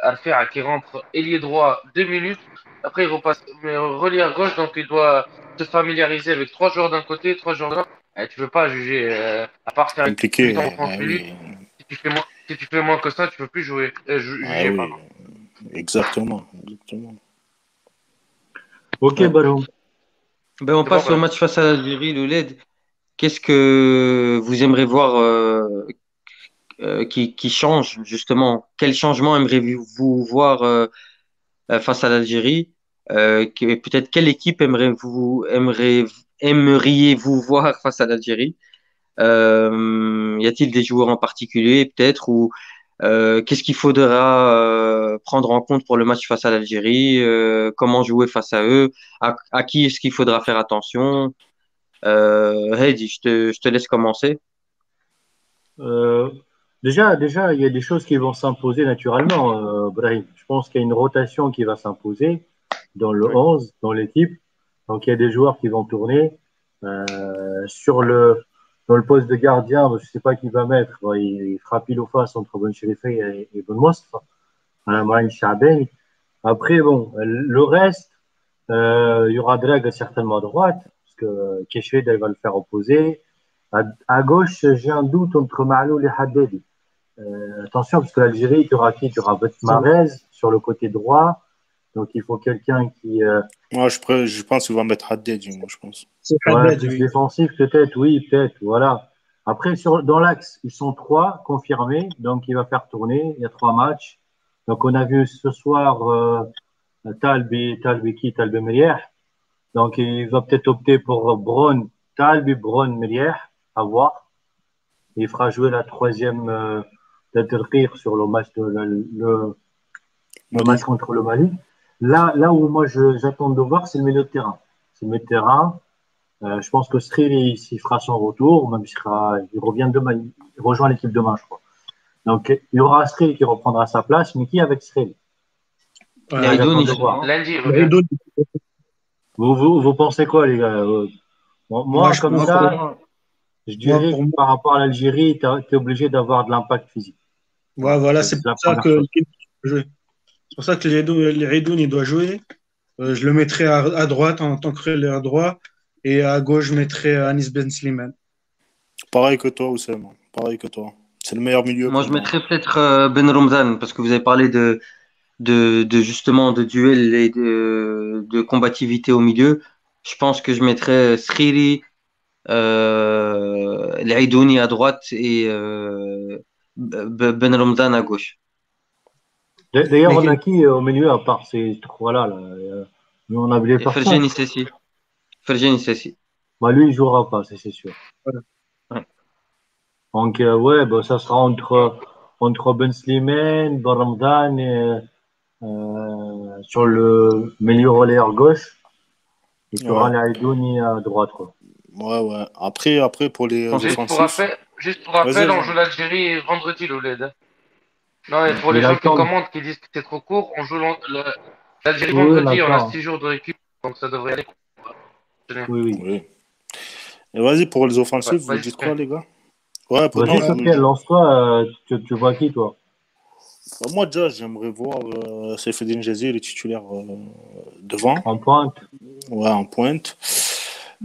Arfea qui rentre ailier droit 2 minutes. Après, il repasse mais relié à gauche, donc il doit se familiariser avec trois joueurs d'un côté, trois joueurs de l'autre. Tu peux pas juger à part faire une Compliqué. mi-temps 30 Ah minutes. oui. Si tu fais moins que ça, tu peux plus jouer, Ah juger, oui. pardon. Exactement. Exactement. Ok, Ouais. Ballon. Ben, on C'est bon, passe au Brahim. match face à l'Algérie, le LED. Qu'est-ce que vous aimeriez voir qui change justement? Quel changement aimeriez-vous voir face à l'Algérie? Peut-être quelle équipe aimeriez-vous voir face à l'Algérie? Y a-t-il des joueurs en particulier peut-être ou qu'est-ce qu'il faudra prendre en compte pour le match face à l'Algérie? Comment jouer face à eux? À qui est-ce qu'il faudra faire attention? Heidi, je te laisse commencer. Euh, déjà, il y a des choses qui vont s'imposer naturellement, Brahim. Je pense qu'il y a une rotation qui va s'imposer dans le Oui. 11, dans l'équipe. Donc, il y a des joueurs qui vont tourner. Dans le poste de gardien, je ne sais pas qui va mettre. Bon, il fera pile ou face entre Ben Cherife et Ben Mosf. Mohamed Chaben. Après, bon, le reste, il y aura Drag certainement à droite, parce que Keshwed, elle va le faire opposer. À gauche, j'ai un doute entre Ma'loul et Haddadi. Attention, parce que l'Algérie, tu auras qui? Tu auras Marez sur le côté droit. Donc, il faut quelqu'un qui. Moi, je pense qu'il va mettre Haddad, moi, je pense. C'est Ouais, Haddad, plus oui. défensif, peut-être, oui, peut-être, voilà. Après, dans l'axe, ils sont trois confirmés. Donc, il va faire tourner. Il y a 3 matchs. Donc, on a vu ce soir Talbi Meriah. Donc, il va peut-être opter pour Talbi, Bron, Meriah. À voir. Il fera jouer la troisième d'Adelkir sur le match, le Mali. match contre le Mali. Là où moi j'attends de voir, c'est le milieu de terrain. C'est le milieu de terrain. Je pense que Sril, il fera son retour, même il revient demain, il rejoint l'équipe demain, je crois. Donc, il y aura Sril qui reprendra sa place, mais qui avec Sril? Les Ça, j'attends Aidoun, de ils sont voir. là. Lundi, il revient. L'Aidoun, Vous pensez quoi, les gars? moi, Moi, je comme Moi, pense, pour ça, moi, je moi, dirais pour que moi, par rapport à l'Algérie, tu es obligé d'avoir de l'impact physique. ouais, Voilà, voilà, c'est c'est pour la ça première que chose. c'est pour ça que l'Aidoun, il doit jouer. Je le mettrai à droite en tant que relayeur droit et à gauche, je mettrai Anis Ben Slimane. Pareil que toi, Oussem. Pareil que toi. C'est le meilleur milieu moi, pour je moi. mettrais peut-être Ben Romzan parce que vous avez parlé justement de duel et de combativité au milieu, je pense que je mettrais Sriri, l'Aïdouni à droite et Ben Romdan à gauche. D'ailleurs, Mais on a qui au milieu à part ces trois-là là, nous, on a oublié Et personne. Ferjani Sessi. Ferjani Sessi. Bah, lui, il jouera pas, c'est sûr. voilà. Ouais. Donc, ouais, bah, ça sera entre Ben Slimane, Ben Ramdan et sur le milieu relayeur gauche. Et tu auras Ouais, l'Aïdouni à droite, quoi. ouais. Après pour Je les pense que offensifs, Juste pour vas-y, rappel, on vas-y. joue l'Algérie vendredi, l'OLED. Non, et pour Mais les il a gens le qui temps. commentent, qui disent que c'est trop court, on joue l'Algérie Oui, on a vendredi, le on a temps. 6 jours de récup, donc ça devrait aller. Oui, oui. Oui. Et vas-y, pour les Ouais, offensifs, vous vas-y, dites Sofiane. quoi, les gars? Ouais, non, Vas-y, Sofiane, lance-toi. Tu vois qui, toi? moi, déjà, j'aimerais voir Saifeddine Jazir, les titulaires devant, En pointe. ouais, en pointe.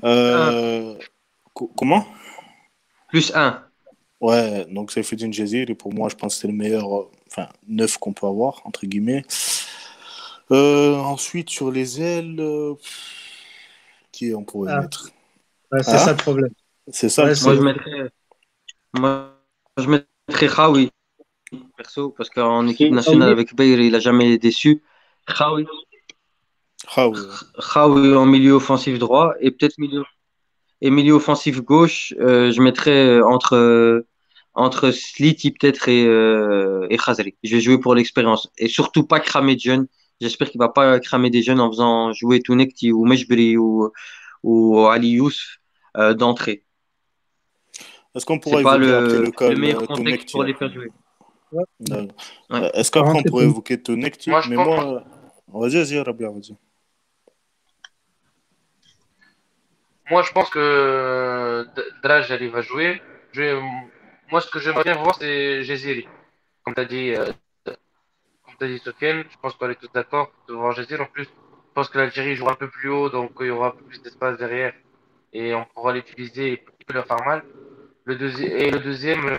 un, Euh, comment? plus un. Ouais, donc Saifeddine Jazir, et pour moi, je pense que c'est le meilleur, enfin, neuf qu'on peut avoir, entre guillemets. Ensuite, sur les ailes, qui on pourrait Ah, mettre? ouais, c'est ça Ah, le problème. c'est ça le Ouais, Moi, c'est je problème. mettrais, moi, je mettrais Khaoui, perso, parce qu'en équipe En nationale milieu, avec Bayer, il a jamais déçu. Khaoui, Ah oui, ouais. Khaoui en milieu offensif droit et peut-être milieu offensif gauche, je mettrais entre Slity peut-être et Khazri. Je vais jouer pour l'expérience et surtout pas cramer de jeunes. J'espère qu'il va pas cramer des jeunes en faisant jouer Tounekti ou Mejbri ou Ali Youssef d'entrée. Est-ce qu'on C'est pourrait pas évoquer après le le cas meilleur contexte Tonekti pour les après? faire jouer. ouais, Ouais. Est-ce pour qu'après on rentrer pourrait évoquer Tonekti? Moi, je Mais pense, moi, vas-y, Rabia, vas-y. moi, je pense que Drage, elle, il va jouer. Moi, ce que j'aimerais bien voir, c'est Jeziri. Comme tu as dit, Sofiane, je pense qu'on est tous d'accord de voir Jeziri. En plus, je pense que l'Algérie jouera un peu plus haut, donc il y aura un peu plus d'espace derrière et on pourra l'utiliser et il peut leur faire mal. Le deuxième,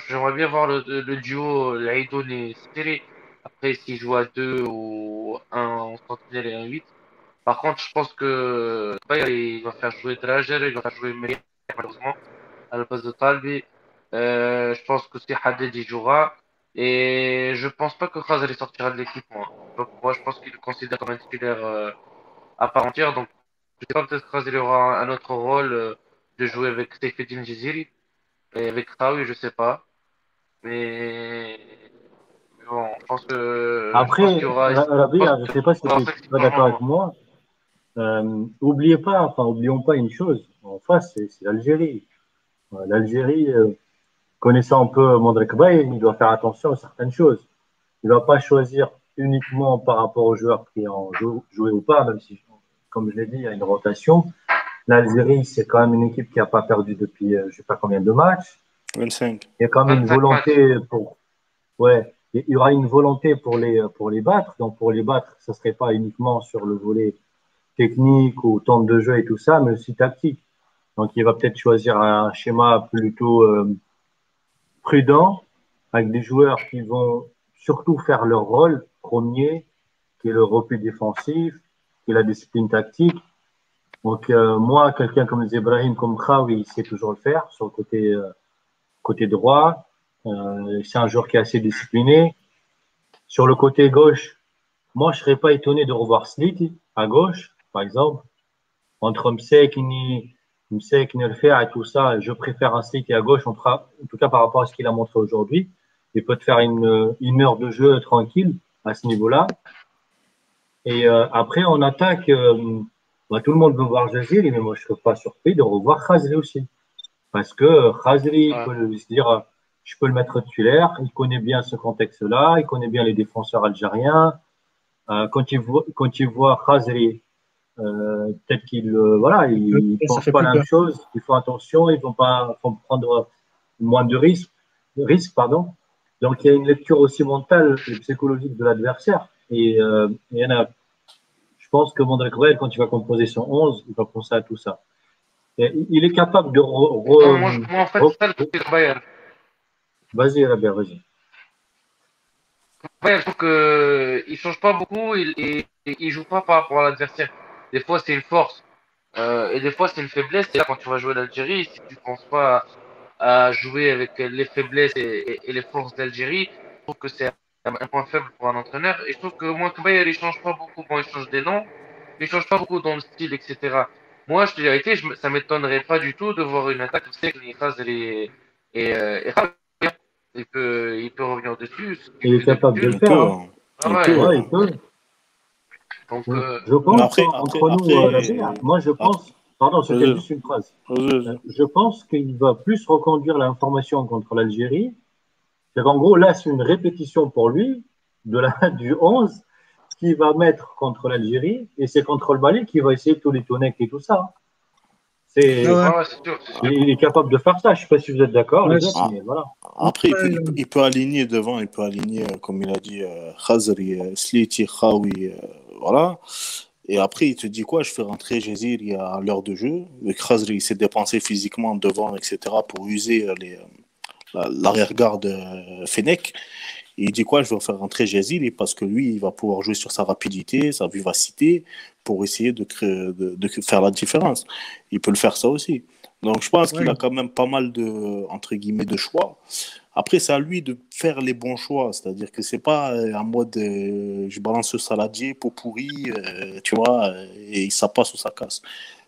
j'aimerais bien voir le duo Laïdoun et Siri. Après, s'ils jouent à deux ou un en sentinelle et un 8. Par contre, je pense que ouais, il va faire jouer Drager, il va faire jouer Meir, malheureusement, à la place de Talbi. Je pense que si Hadid y jouera. Et je pense pas que Khazali sortira de l'équipe, moi. Donc, moi, je pense qu'il le considère comme un titulaire à part entière. Donc, je sais pas, peut-être que Khazali aura un autre rôle de jouer avec Seyfedine Jiziri. Et avec Raoui, je sais pas. Mais bon, je pense qu'il y après, aura, je pense Rabia, je ne qu'il sais pas si y tu aura es cinq, six pas d'accord avec changements. moi. Oublions pas une chose. En face, c'est l'Algérie. L'Algérie, connaissant un peu Mondrek Bay, il doit faire attention à certaines choses. Il ne va pas choisir uniquement par rapport aux joueurs qui ont joué ou pas, même si, comme je l'ai dit, il y a une rotation. L'Algérie, c'est quand même une équipe qui n'a pas perdu depuis je ne sais pas combien de matchs. 25. Il y a quand même une 25 matchs. volonté pour, ouais, il y aura une volonté pour les battre. Donc pour les battre, ce ne serait pas uniquement sur le volet technique ou temps de jeu et tout ça, mais aussi tactique. Donc il va peut-être choisir un schéma plutôt prudent, avec des joueurs qui vont surtout faire leur rôle premier, qui est le repli défensif, qui est la discipline tactique. Donc moi, quelqu'un comme Zebrahim, comme Khawi, il sait toujours le faire sur le côté droit. C'est un joueur qui est assez discipliné. Sur le côté gauche, moi, je serais pas étonné de revoir Sliti à gauche, par exemple. Entre Msekni, Rfea et tout ça, je préfère un Sliti à gauche, en tout cas par rapport à ce qu'il a montré aujourd'hui. Il peut te faire une heure de jeu tranquille à ce niveau-là. Et après, on attaque. Bah, tout le monde veut voir Jaziri, mais moi, je ne serais pas surpris de revoir Khazri aussi. Parce que Khazri Ouais. peut se dire, je peux le mettre titulaire, il connaît bien ce contexte-là, il connaît bien les défenseurs algériens. Quand il voit Khazri, peut-être qu'il voilà, il ça pense fait pas plus la même peur. chose, ils font attention, ils vont prendre moins de risques, pardon. Donc il y a une lecture aussi mentale et psychologique de l'adversaire. Et il y en a, je pense que Mondrek, quand il va composer son 11, il va penser à tout ça. Et il est capable de Moi, en fait, c'est ça le truc de Bayern. vas-y, Rabia, vas-y. Ouais, je trouve que il change pas beaucoup et il joue pas par rapport à l'adversaire. Des fois, c'est une force et des fois, c'est une faiblesse. Et là, quand tu vas jouer l'Algérie, si tu penses pas à jouer avec les faiblesses et les forces d'Algérie, je trouve que c'est un point faible pour un entraîneur. Et je trouve que Mouakbaï, il change pas beaucoup. Bon, il change des noms, mais il change pas beaucoup dans le style, etc. Moi, je te dirais, ça m'étonnerait pas du tout de voir une attaque. Tu sais que Khaz et Khaz, il peut revenir dessus, ce qu'il Il est fait capable de le d'habitude. Il faire, peut, hein. hein. Ah Il ouais. peut, Ouais, hein. il peut. Donc, Je Mais pense, entre nous, la bière, moi je après, pense, pardon, c'était vas-y, juste une phrase. vas-y. Je pense qu'il va plus reconduire l'information contre l'Algérie. C'est qu'en gros, là, c'est une répétition pour lui du 11 qu'il va mettre contre l'Algérie et c'est contre le Mali qu'il va essayer tous les Tonecs et tout ça. Ah ouais, ouais, c'est sûr, c'est sûr. Il est capable de faire ça. Je ne sais pas si vous êtes d'accord, ouais, les autres, Ah, mais voilà. après, ouais, il peut aligner devant, il peut aligner, comme il a dit, Khazri, Sliti, Khawi, voilà. Et après, il te dit quoi? Je fais rentrer Jazir à l'heure de jeu. Le Khazri, il s'est dépensé physiquement devant, etc., pour user l'arrière-garde Fennec. Et il dit quoi? Je vais faire rentrer Jazir parce que lui, il va pouvoir jouer sur sa rapidité, sa vivacité, pour essayer de faire la différence. Il peut le faire ça aussi. Donc, je pense qu'il ouais. a quand même pas mal entre guillemets, de choix. Après, c'est à lui de faire les bons choix. C'est-à-dire que c'est pas en mode je balance ce saladier, pot pourri, tu vois, et ça passe ou ça casse.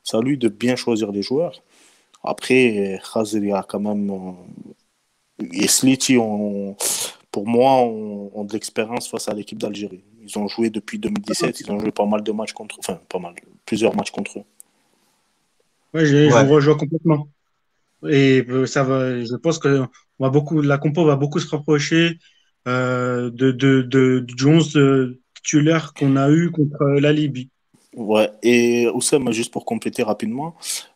C'est à lui de bien choisir les joueurs. Après, Khazri a quand même. Et Sliti, pour moi, ont de l'expérience face à l'équipe d'Algérie. Ils ont joué depuis 2017, ils ont joué pas mal de matchs contre eux. Enfin, pas mal, plusieurs matchs contre eux. Ouais, je Ouais. vous rejoins complètement. Et ça va, je pense que la compo va beaucoup se rapprocher du 11 titulaire qu'on a eu contre la Libye. Ouais, et Oussama, juste pour compléter rapidement,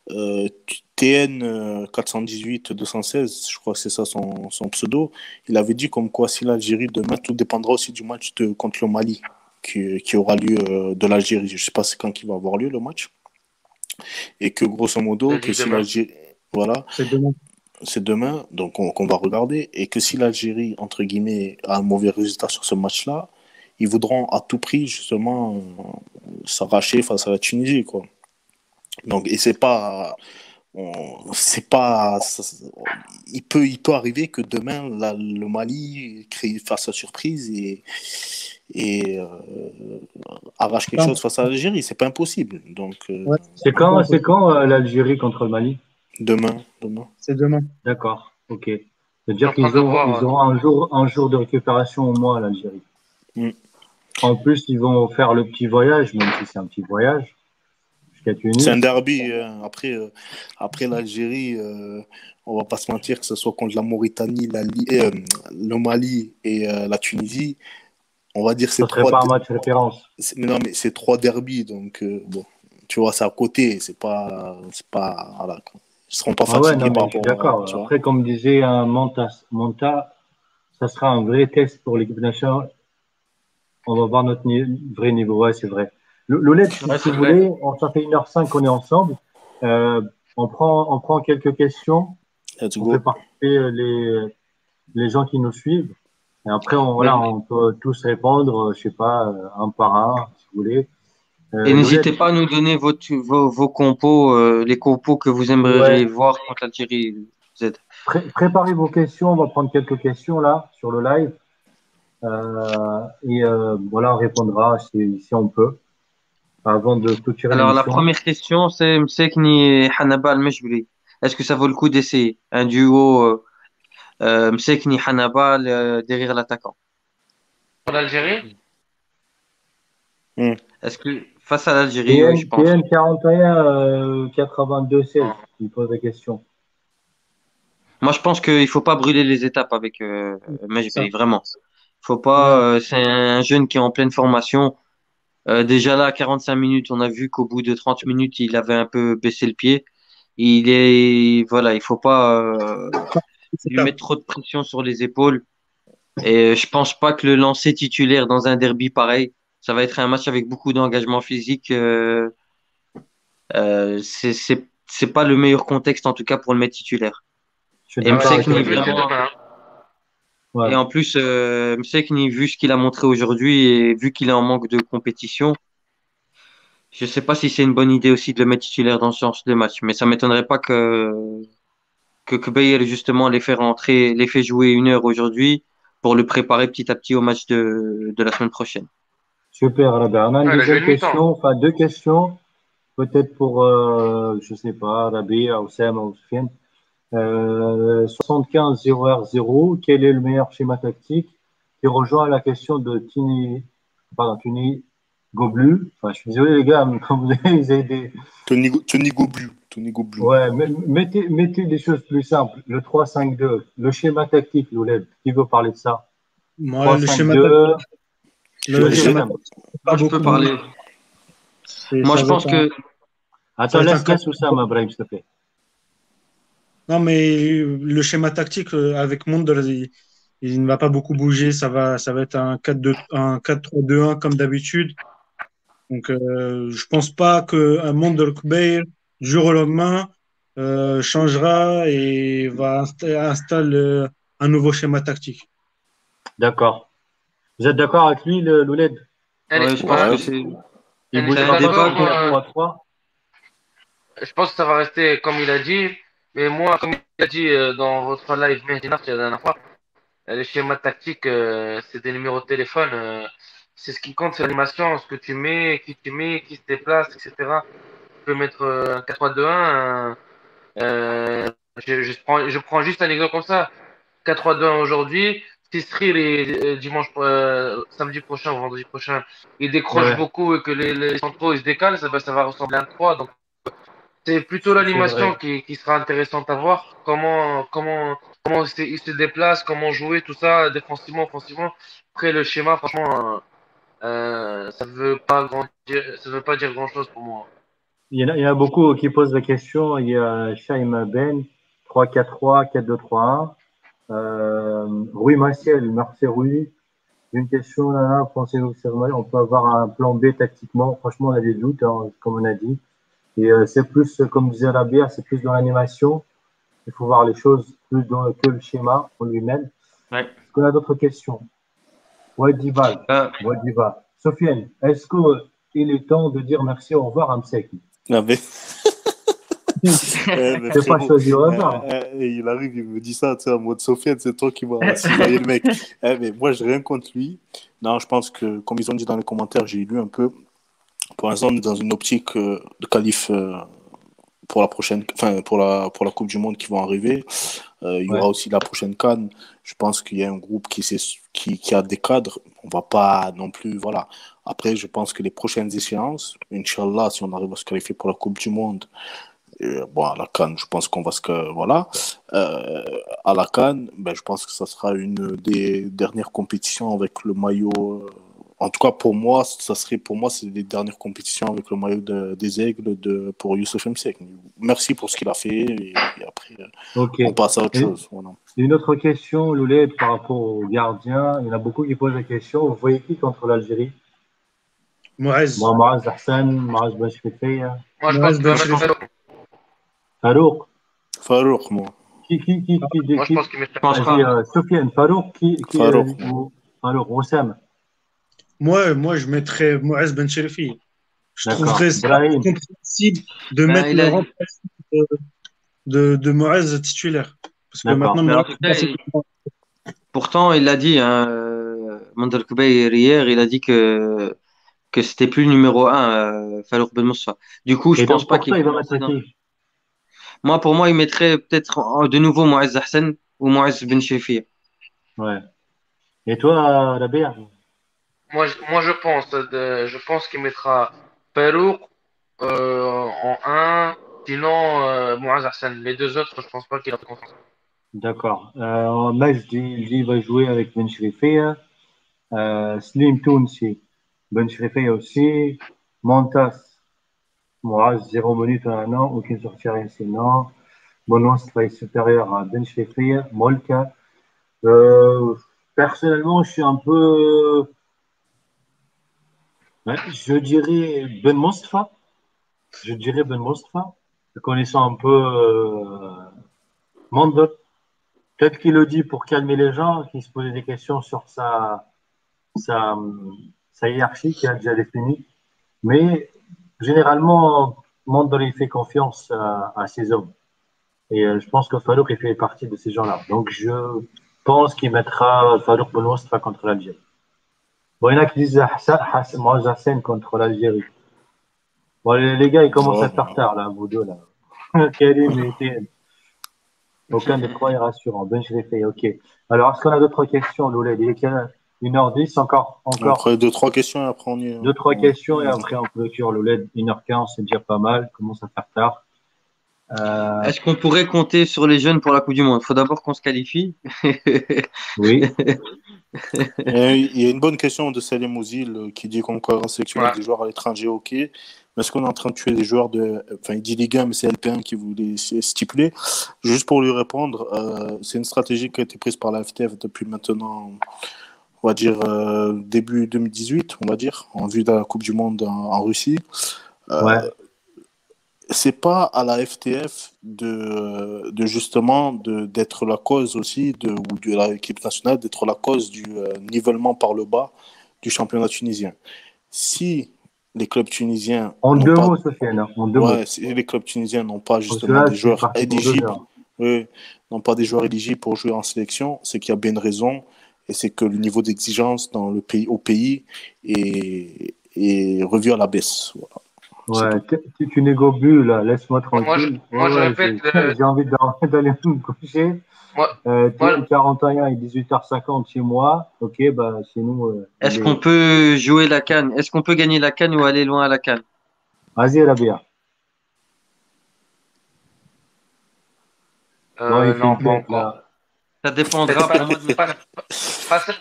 TN 418-216, je crois que c'est ça son pseudo, il avait dit comme quoi si l'Algérie demain, tout dépendra aussi du match contre le Mali qui aura lieu de l'Algérie. Je sais pas c'est quand il va avoir lieu le match. Et que grosso Il modo, a que dit si demain. l'Algérie, voilà, C'est demain. c'est demain, donc qu'on va regarder, et que si l'Algérie, entre guillemets, a un mauvais résultat sur ce match-là, ils voudront à tout prix justement s'arracher face à la Tunisie, quoi. Donc, et c'est pas, il peut arriver que demain le Mali fasse sa surprise et arrache quelque Enfin, chose face à l'Algérie. C'est pas impossible. Donc ouais, c'est pas C'est quand impossible. l'Algérie contre le Mali? demain. C'est demain. D'accord, ok. Je suis C'est-à-dire en train de voir. ils auront un jour de récupération au moins à l'Algérie. Mm. En plus, ils vont faire le petit voyage, même si c'est un petit voyage, jusqu'à C'est un Tunis. derby. Après l'Algérie, on va pas se mentir que ce soit contre la Mauritanie, le Mali et la Tunisie. On va dire Ça serait pas un match référence. mais non, mais c'est trois derbies, donc bon, tu vois, c'est à côté, c'est pas, voilà, quoi. Ils seront pas Ah ouais, non, fatigués par mais je suis rapport à, tu d'accord. vois. Après, comme disait un Monta, ça sera un vrai test pour l'équipe nationale. On va voir notre vrai niveau. Ouais, c'est vrai. Loulette, Ouais, si c'est vous vrai. voulez, ça fait 1h05 qu'on est ensemble. Euh, on prend quelques questions. Let's On fait go. participer les gens qui nous suivent. Et après, Mais, on peut tous répondre, je sais pas, un par un, si vous voulez. Et Loulette, n'hésitez pas à nous donner vos compos, les compos que vous aimeriez ouais, voir contre l'Algérie. Z. préparez vos questions. On va prendre quelques questions là sur le live. Et voilà, on répondra si on peut, avant de clôturer Alors, la l'émission. première question, c'est Msekni Hanaba Al-Mejbri. Est-ce que ça vaut le coup d'essayer un duo Msekni Hanaba derrière l'attaquant? pour l'Algérie, Hmm. Est-ce que face à l'Algérie, oui, je pense. TN 41 82 16, il pose la question. Moi, je pense qu'il faut pas brûler les étapes avec Ça. Mejbri, vraiment. Faut Ouais. pas. C'est un jeune qui est en pleine formation. Déjà là, à 45 minutes, on a vu qu'au bout de 30 minutes, il avait un peu baissé le pied. Voilà, il faut pas C'est lui ça. mettre trop de pression sur les épaules. Et je pense pas que le lancer titulaire dans un derby pareil, ça va être un match avec beaucoup d'engagement physique. C'est pas le meilleur contexte en tout cas pour le mettre titulaire. Je suis Et ouais, d'accord c'est Msekni avec le vous. but, c'est vraiment, demain. Et Ouais, en plus, Msekni, vu ce qu'il a montré aujourd'hui et vu qu'il est en manque de compétition, je sais pas si c'est une bonne idée aussi de le mettre titulaire dans ce genre de match. Mais ça m'étonnerait pas que Bayer, justement, les fait rentrer, les fait jouer 1 heure aujourd'hui pour le préparer petit à petit au match de la semaine prochaine. super, Rabia. On a une Ouais, il a joué deuxième le mi-temps. question, enfin deux questions, peut-être pour, je sais pas, Rabia, Oussama ou Soufiane. 75 0R0, quel est le meilleur schéma tactique qui rejoint la question de Tini Goblu. Enfin, je suis désolé les gars, mais quand vous avez des, Tony Goblu. Tony Goblu. ouais, mettez des choses plus simples. Le 3-5-2, le schéma tactique, Louled, qui veut parler de ça? Moi, 3-5-2, le Je- vas-y, schéma Oussama. tactique, Moi, pas je peux beaucoup bouger. parler. Moi, Ça je va pense être un, que ça Attends, va être un laisse 4. Oussama, Brahim, s'il te plaît. Non, mais le schéma tactique avec Monder, il ne va pas beaucoup bouger. Ça va être un 4-2, un 4-3-2-1 comme d'habitude. Donc, je pense pas qu'un Monder Kbeir, du jour au lendemain, changera et va installer un nouveau schéma tactique. D'accord. Vous êtes d'accord avec lui, Louled? ouais, je pense Ouais. que Il Je c'est suis un bougera pas débat. sur d'accord. le 4-3-3? Je pense que ça va rester comme il a dit. Mais moi, comme il a dit dans votre live Mehdi Nafti la dernière fois, les schémas tactiques, c'est des numéros de téléphone. C'est ce qui compte, c'est l'animation, ce que tu mets, qui se déplace, etc. Tu peux mettre un 4-3-2-1. Je prends juste un exemple comme ça. 4-3-2-1 aujourd'hui. Si Sri dimanche, samedi prochain ou vendredi prochain, il décroche Ouais, beaucoup et que les centraux ils se décalent, ça va ressembler à un 3. Donc c'est plutôt c'est l'animation vrai. qui sera intéressante à voir. Comment il se déplace, comment jouer, tout ça, défensivement, offensivement. Après, le schéma, franchement, ça veut pas dire grand-chose pour moi. Il y en a beaucoup qui posent la question. Il y a Shaima Ben, 3-4-3, 4-2-3-1. Rui Maciel, Marcel Rui. Une question, là, pensez-vous que on peut avoir un plan B tactiquement? Franchement, on a des doutes, hein, comme on a dit. Et c'est plus, comme disait Rabia, c'est plus dans l'animation. Il faut voir les choses plus dans que le schéma en lui-même. Ouais. Est-ce qu'on a d'autres questions? Wadival, Euh, Wadiva. Sofiane, est-ce qu'il est temps de dire merci, au revoir à Mseki? Ah, mais, mais C'est pas frérot, choisi au hasard. il arrive, il me dit ça, tu sais, en mode Sofiane, c'est toi qui vas cisailler le mec. Mais moi, j'ai rien contre lui. Non, je pense que, comme ils ont dit dans les commentaires, j'ai lu un peu. Pour l'instant, on est dans une optique de qualif pour la prochaine, enfin, pour la Coupe du Monde qui vont arriver. Il y Ouais. aura aussi la prochaine CAN. Je pense qu'il y a un groupe qui a des cadres. On va pas non plus, voilà. Après, je pense que les prochaines échéances, Inch'Allah, si on arrive à se qualifier pour la Coupe du Monde, bon, à la CAN, je pense qu'on va voilà. À la CAN, ben, je pense que ça sera une des dernières compétitions avec le maillot. En tout cas, pour moi, c'est les dernières compétitions avec le maillot des Aigles pour Youssef Msek. Merci pour ce qu'il a fait et après, Ok. on passe à autre Et chose. Voilà. une autre question, Loulet, par rapport aux gardiens. Il y en a beaucoup qui posent la question. Vous voyez qui contre l'Algérie? Moaz, Moi, Maaz Hassan, Maaz Bachkefeya, Moi, je pense Moaz qu'il Ben va mettre Chérif. Farouk. Farouk, moi. Moi, je pense qu'il met je pense Vas-y, pas. Sofiane, Farouk, Farouk, moi. Farouk, Oussam. Moi, je mettrais Moaz Ben Chérifi. Je D'accord. trouverais ça Brahim. incompréhensible de Ben, mettre le remplaçant de Moaz titulaire. Parce que maintenant, D'accord. mais en Moaz, tout cas, pourtant, il l'a dit, hein, Mandel Koubeir, hier, il a dit que c'était plus le numéro un, Falour Ben Moussa. Du coup, je Et pense donc, pas pour qu'il toi, il va va lancer mettre dans. qui? Moi, pour moi, il mettrait peut-être de nouveau Moaz Hassan ou Moaz Ben Chérifia. Ouais. Et toi, Rabia? Je pense qu'il mettra Perouk en un. Sinon, Mouaz Hassan. Les deux autres, je pense pas qu'il a confiance. D'accord. Majdi, lui, il va jouer avec Ben Chirifia. Slim Tounsi, Ben Chirifia aussi. Montas, Moaz, 0 minute en un an, aucune sortie rien sinon. Mon est supérieur à Ben Chirifia. Molka. Euh, Personnellement, je suis un peu. Ouais, je dirais Ben Mostafa. Je dirais Ben Mostafa. Connaissant un peu Mandel. peut-être qu'il le dit pour calmer les gens qui se posaient des questions sur sa, sa hiérarchie qui a déjà définie. Mais généralement, Mandanda il fait confiance à ses hommes. Et je pense que Farouk il fait partie de ces gens-là. Donc je pense qu'il mettra Farouk Ben Wasfa contre l'Algérie. Bon, il y en a qui disent Moaz Hassan contre l'Algérie. Bon, les gars, ils commencent à faire tard, là, vous deux, là. Karim et Etienne. Aucun des trois est rassurant. Ben, je l'ai fait, ok. Alors, est-ce qu'on a d'autres questions, Louled? Il est 1h10, encore. Après, deux, trois questions et après on y Deux, trois questions et après on clôture, Louled. 1h15, c'est déjà pas mal. Commence à faire tard. Est-ce qu'on pourrait compter sur les jeunes pour la Coupe du Monde? Il faut d'abord qu'on se qualifie. Oui. Il y a une bonne question de Salim Ouzil qui dit qu'on peut sélectionner Ouais. des joueurs à l'étranger, ok. Mais est-ce qu'on est en train de tuer des joueurs de. Enfin, il dit Ligue 1, mais c'est LP1 qui voulait stipuler. Juste pour lui répondre, c'est une stratégie qui a été prise par la FTF depuis maintenant, on va dire, début 2018, on va dire, en vue de la Coupe du Monde en Russie. Ouais. C'est pas à la FTF de justement d'être la cause aussi ou de l'équipe nationale d'être la cause du nivellement par le bas du championnat tunisien. Si les clubs tunisiens En n'ont deux pas, mots, Sofiane. En deux mots. si les clubs tunisiens n'ont pas Parce que justement là, des c'est joueurs parti pour 2 éligibles, heures. n'ont pas des joueurs éligibles pour jouer en sélection, c'est qu'il y a bien une raison et c'est que le niveau d'exigence dans le pays au pays est revu à la baisse. Voilà. Ouais, tu négo bu, là, laisse-moi tranquille. Moi, je répète, J'ai envie d'aller me coucher. moi, 41 et 18h50 chez moi. Ok, bah, chez nous. Est-ce qu'on peut jouer la CAN? Est-ce qu'on peut gagner la CAN ou aller loin à la CAN? Vas-y, Rabia. Il fait non, une pas tête, encore. là. Ça dépendra pour moi de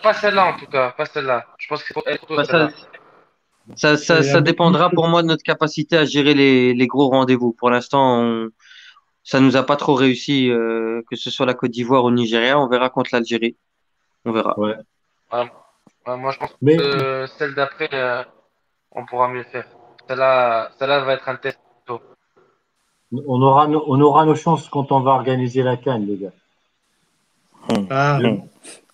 Pas celle-là, en tout cas. Pas celle-là. Je pense qu'il faut être Bah, celle-là. ça dépendra pour moi de notre capacité à gérer les gros rendez-vous. Pour l'instant, ça nous a pas trop réussi, que ce soit la Côte d'Ivoire ou le Nigeria. On verra contre l'Algérie. On verra. Ouais. Moi, je pense Mais que celle d'après, on pourra mieux faire. Celle-là va être un test. on aura nos chances quand on va organiser la CAN, les gars. Ah,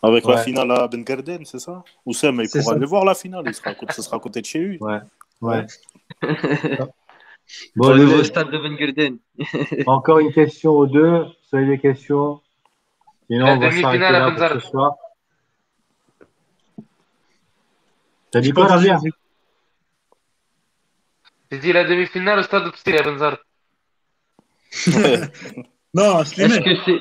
Avec la Ouais. finale à Ben Garden, c'est ça? Oussem, il C'est pourra ça. aller voir la finale, ça sera à côté de chez lui. Ouais. Ouais. Au Bon, nouveau stade de Ben Gulden. encore une question aux deux. Soyez des questions. Sinon, La on va demi-finale s'arrêter à là pour Benzard. ce soir. T'as dit J'ai quoi, pas entendu. Rabia? J'ai dit la demi-finale au stade de Psiri à Benzard. Non, Est-ce Slimane. que c'est,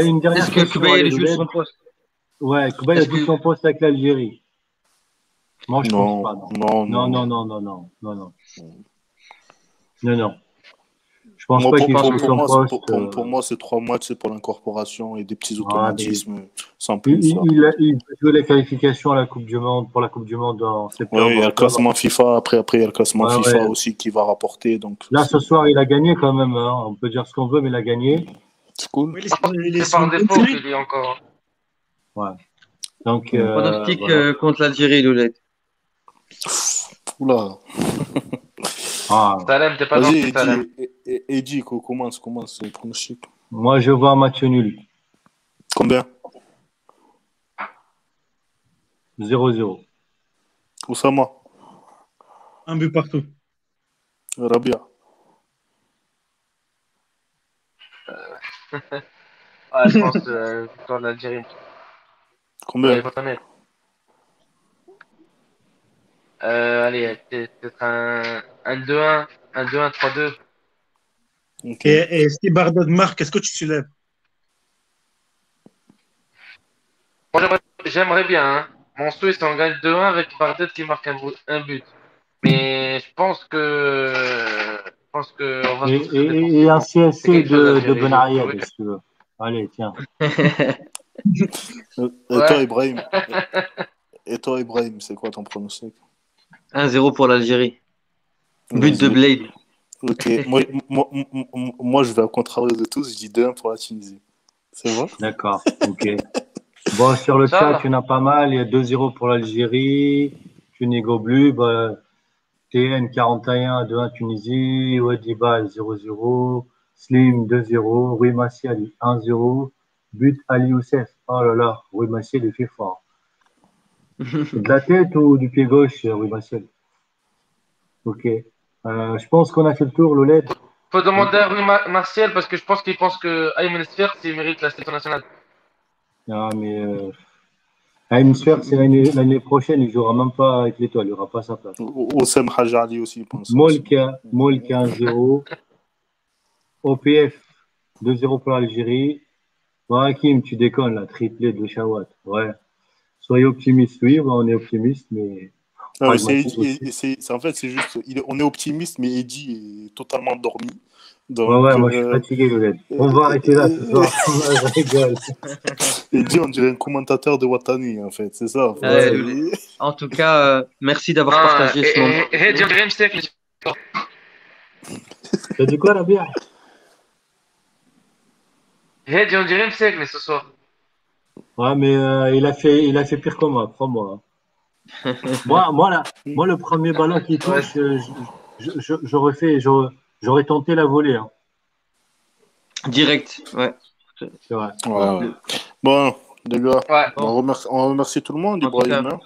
Une dernière est-ce que question. Koubaye allez, joue Louled. son poste? Ouais, Koubaye a Est-ce joué que- son poste avec l'Algérie. Moi, je pense Non, pas, non. non, Non, non. non, non, non, non, non, non. Non, non. Je pense Moi, pas pour, qu'il pour, joue pour son moi, poste. pour moi, ces 3 matchs, c'est pour l'incorporation et des petits Ah, mais automatismes sans plus. il peut jouer les qualifications à la Coupe du Monde, pour la Coupe du Monde en septembre, Ouais, il y a le octobre. classement FIFA. Après, il y a le classement Ouais, FIFA ouais. aussi qui va rapporter. Donc, Là, ce soir, il a gagné quand même, hein. On peut dire ce qu'on veut, mais il a gagné. c'est cool. Oui, il est C'est sur par une bonne défaut série. qu'il y a encore. Ouais. Donc, Pronostic voilà. contre l'Algérie, Louled. Oula. Ah, Salem, t'es pas Vas-y, gentil, Salem. Eddie, commence le pronostic. moi, je vois un match nul. Combien? 0-0. Oussama, Un but partout. Rabia. Je pense victoire de l'Algérie. Combien? Il faut honnête. Allez, peut-être un 2-1, un 2-1, 3-2. Ok. Et si Bardot marque, est-ce que tu soulèves? Moi, j'aimerais bien. Hein. Mon souhait, c'est qu'on gagne 2-1 avec Bardet qui marque un but. Mais je pense que on va se montrer défensif. Et un C'est CSC quelque chose, de l'Algérie. Ben Oui. Ayed, si tu veux. Allez, tiens. Et Ouais. toi, Ibrahim, c'est quoi ton pronostic? 1-0 pour l'Algérie. But de Vas-y. Blade. Ok. Moi, je vais au contraire de tous. Je dis 2-1 pour la Tunisie. C'est vrai? D'accord. OK. Bon, sur le chat, Inch'Allah. tu en as pas mal. Il y a 2-0 pour l'Algérie. Tu négo bleu. Bah, TN 41, 2-1 Tunisie. Wadiba 0-0. Slim 2-0, Rui Martial 1-0, but Ali Youssef. Oh là là, Rui Martial il fait fort. De la tête ou du pied gauche, Rui Martial? Ok. Je pense qu'on a fait le tour, Louled. Faut demander à Rui Martial parce que je pense qu'il pense que Ayman Sfer, il mérite la sélection nationale. Ah, mais Heimsfer, c'est l'année prochaine, il jouera même pas avec l'Étoile, il n'y aura pas sa place. Oussem Hajali aussi, je pense. Molka 1-0. OPF 2-0 pour l'Algérie. Bon, Hakim, tu déconnes, là, triplé de Chawat. Ouais. Soyez optimiste, oui, bah, on est optimiste, mais Non, mais pragmatique aussi. en fait, c'est juste, on est optimiste, mais Eddy est totalement endormi. Ouais, Donc, ouais, moi je suis fatigué, Louled. On va arrêter là ce soir. Je rigole. Eddy, on dirait un commentateur de Watani, en fait, c'est ça. En fait. Ouais, en tout cas, merci d'avoir partagé ce moment. Hedi, on dirait Mstek. T'as dit quoi, Rabia? Hedi, on dirait Mstek ce soir. Ouais, mais il a fait pire que moi, crois-moi. Moi, le premier ballon qui touche, j'aurais tenté la volée. Hein. Direct, ouais. C'est vrai. Ouais. Bon, les gars, Ouais. on remercie tout le monde, En tout Ibrahim. cas,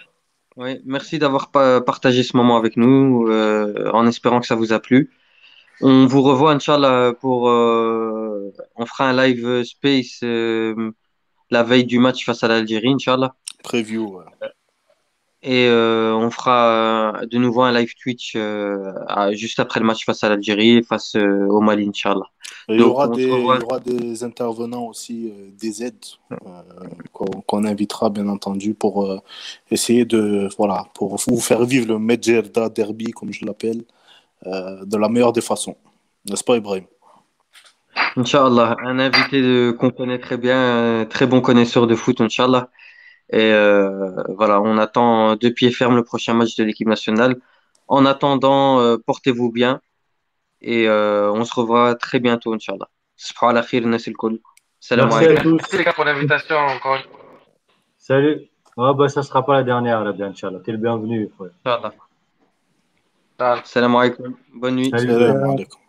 ouais, merci d'avoir partagé ce moment avec nous, en espérant que ça vous a plu. On vous revoit, Inch'Allah, on fera un live space la veille du match face à l'Algérie, Inch'Allah. Preview, ouais. Et on fera de nouveau un live Twitch juste après le match face à l'Algérie, face au Mali, Inch'Allah. Et il y Donc, aura on se il y revoit. aura des intervenants aussi, des aides qu'on invitera bien entendu pour essayer pour vous faire vivre le Medjerda Derby, comme je l'appelle, de la meilleure des façons. N'est-ce pas, Ibrahim? Inch'Allah, un invité qu'on connaît très bien, un très bon connaisseur de foot, Inch'Allah. Et voilà, on attend de pied ferme le prochain match de l'équipe nationale. En attendant, portez-vous bien et on se revoit très bientôt, Inch'Allah. Subhanallah ala khir, nas al-kull. Salam Merci à alaikum. tous. Merci les gars pour l'invitation encore une fois. Salut. Ah, bah, ça sera pas la dernière, Rabia, Inch'Allah. T'es le bienvenu, frère. Inch'Allah. Ciao. Salam alaikum. Bonne nuit. Salut. Salam alaikum.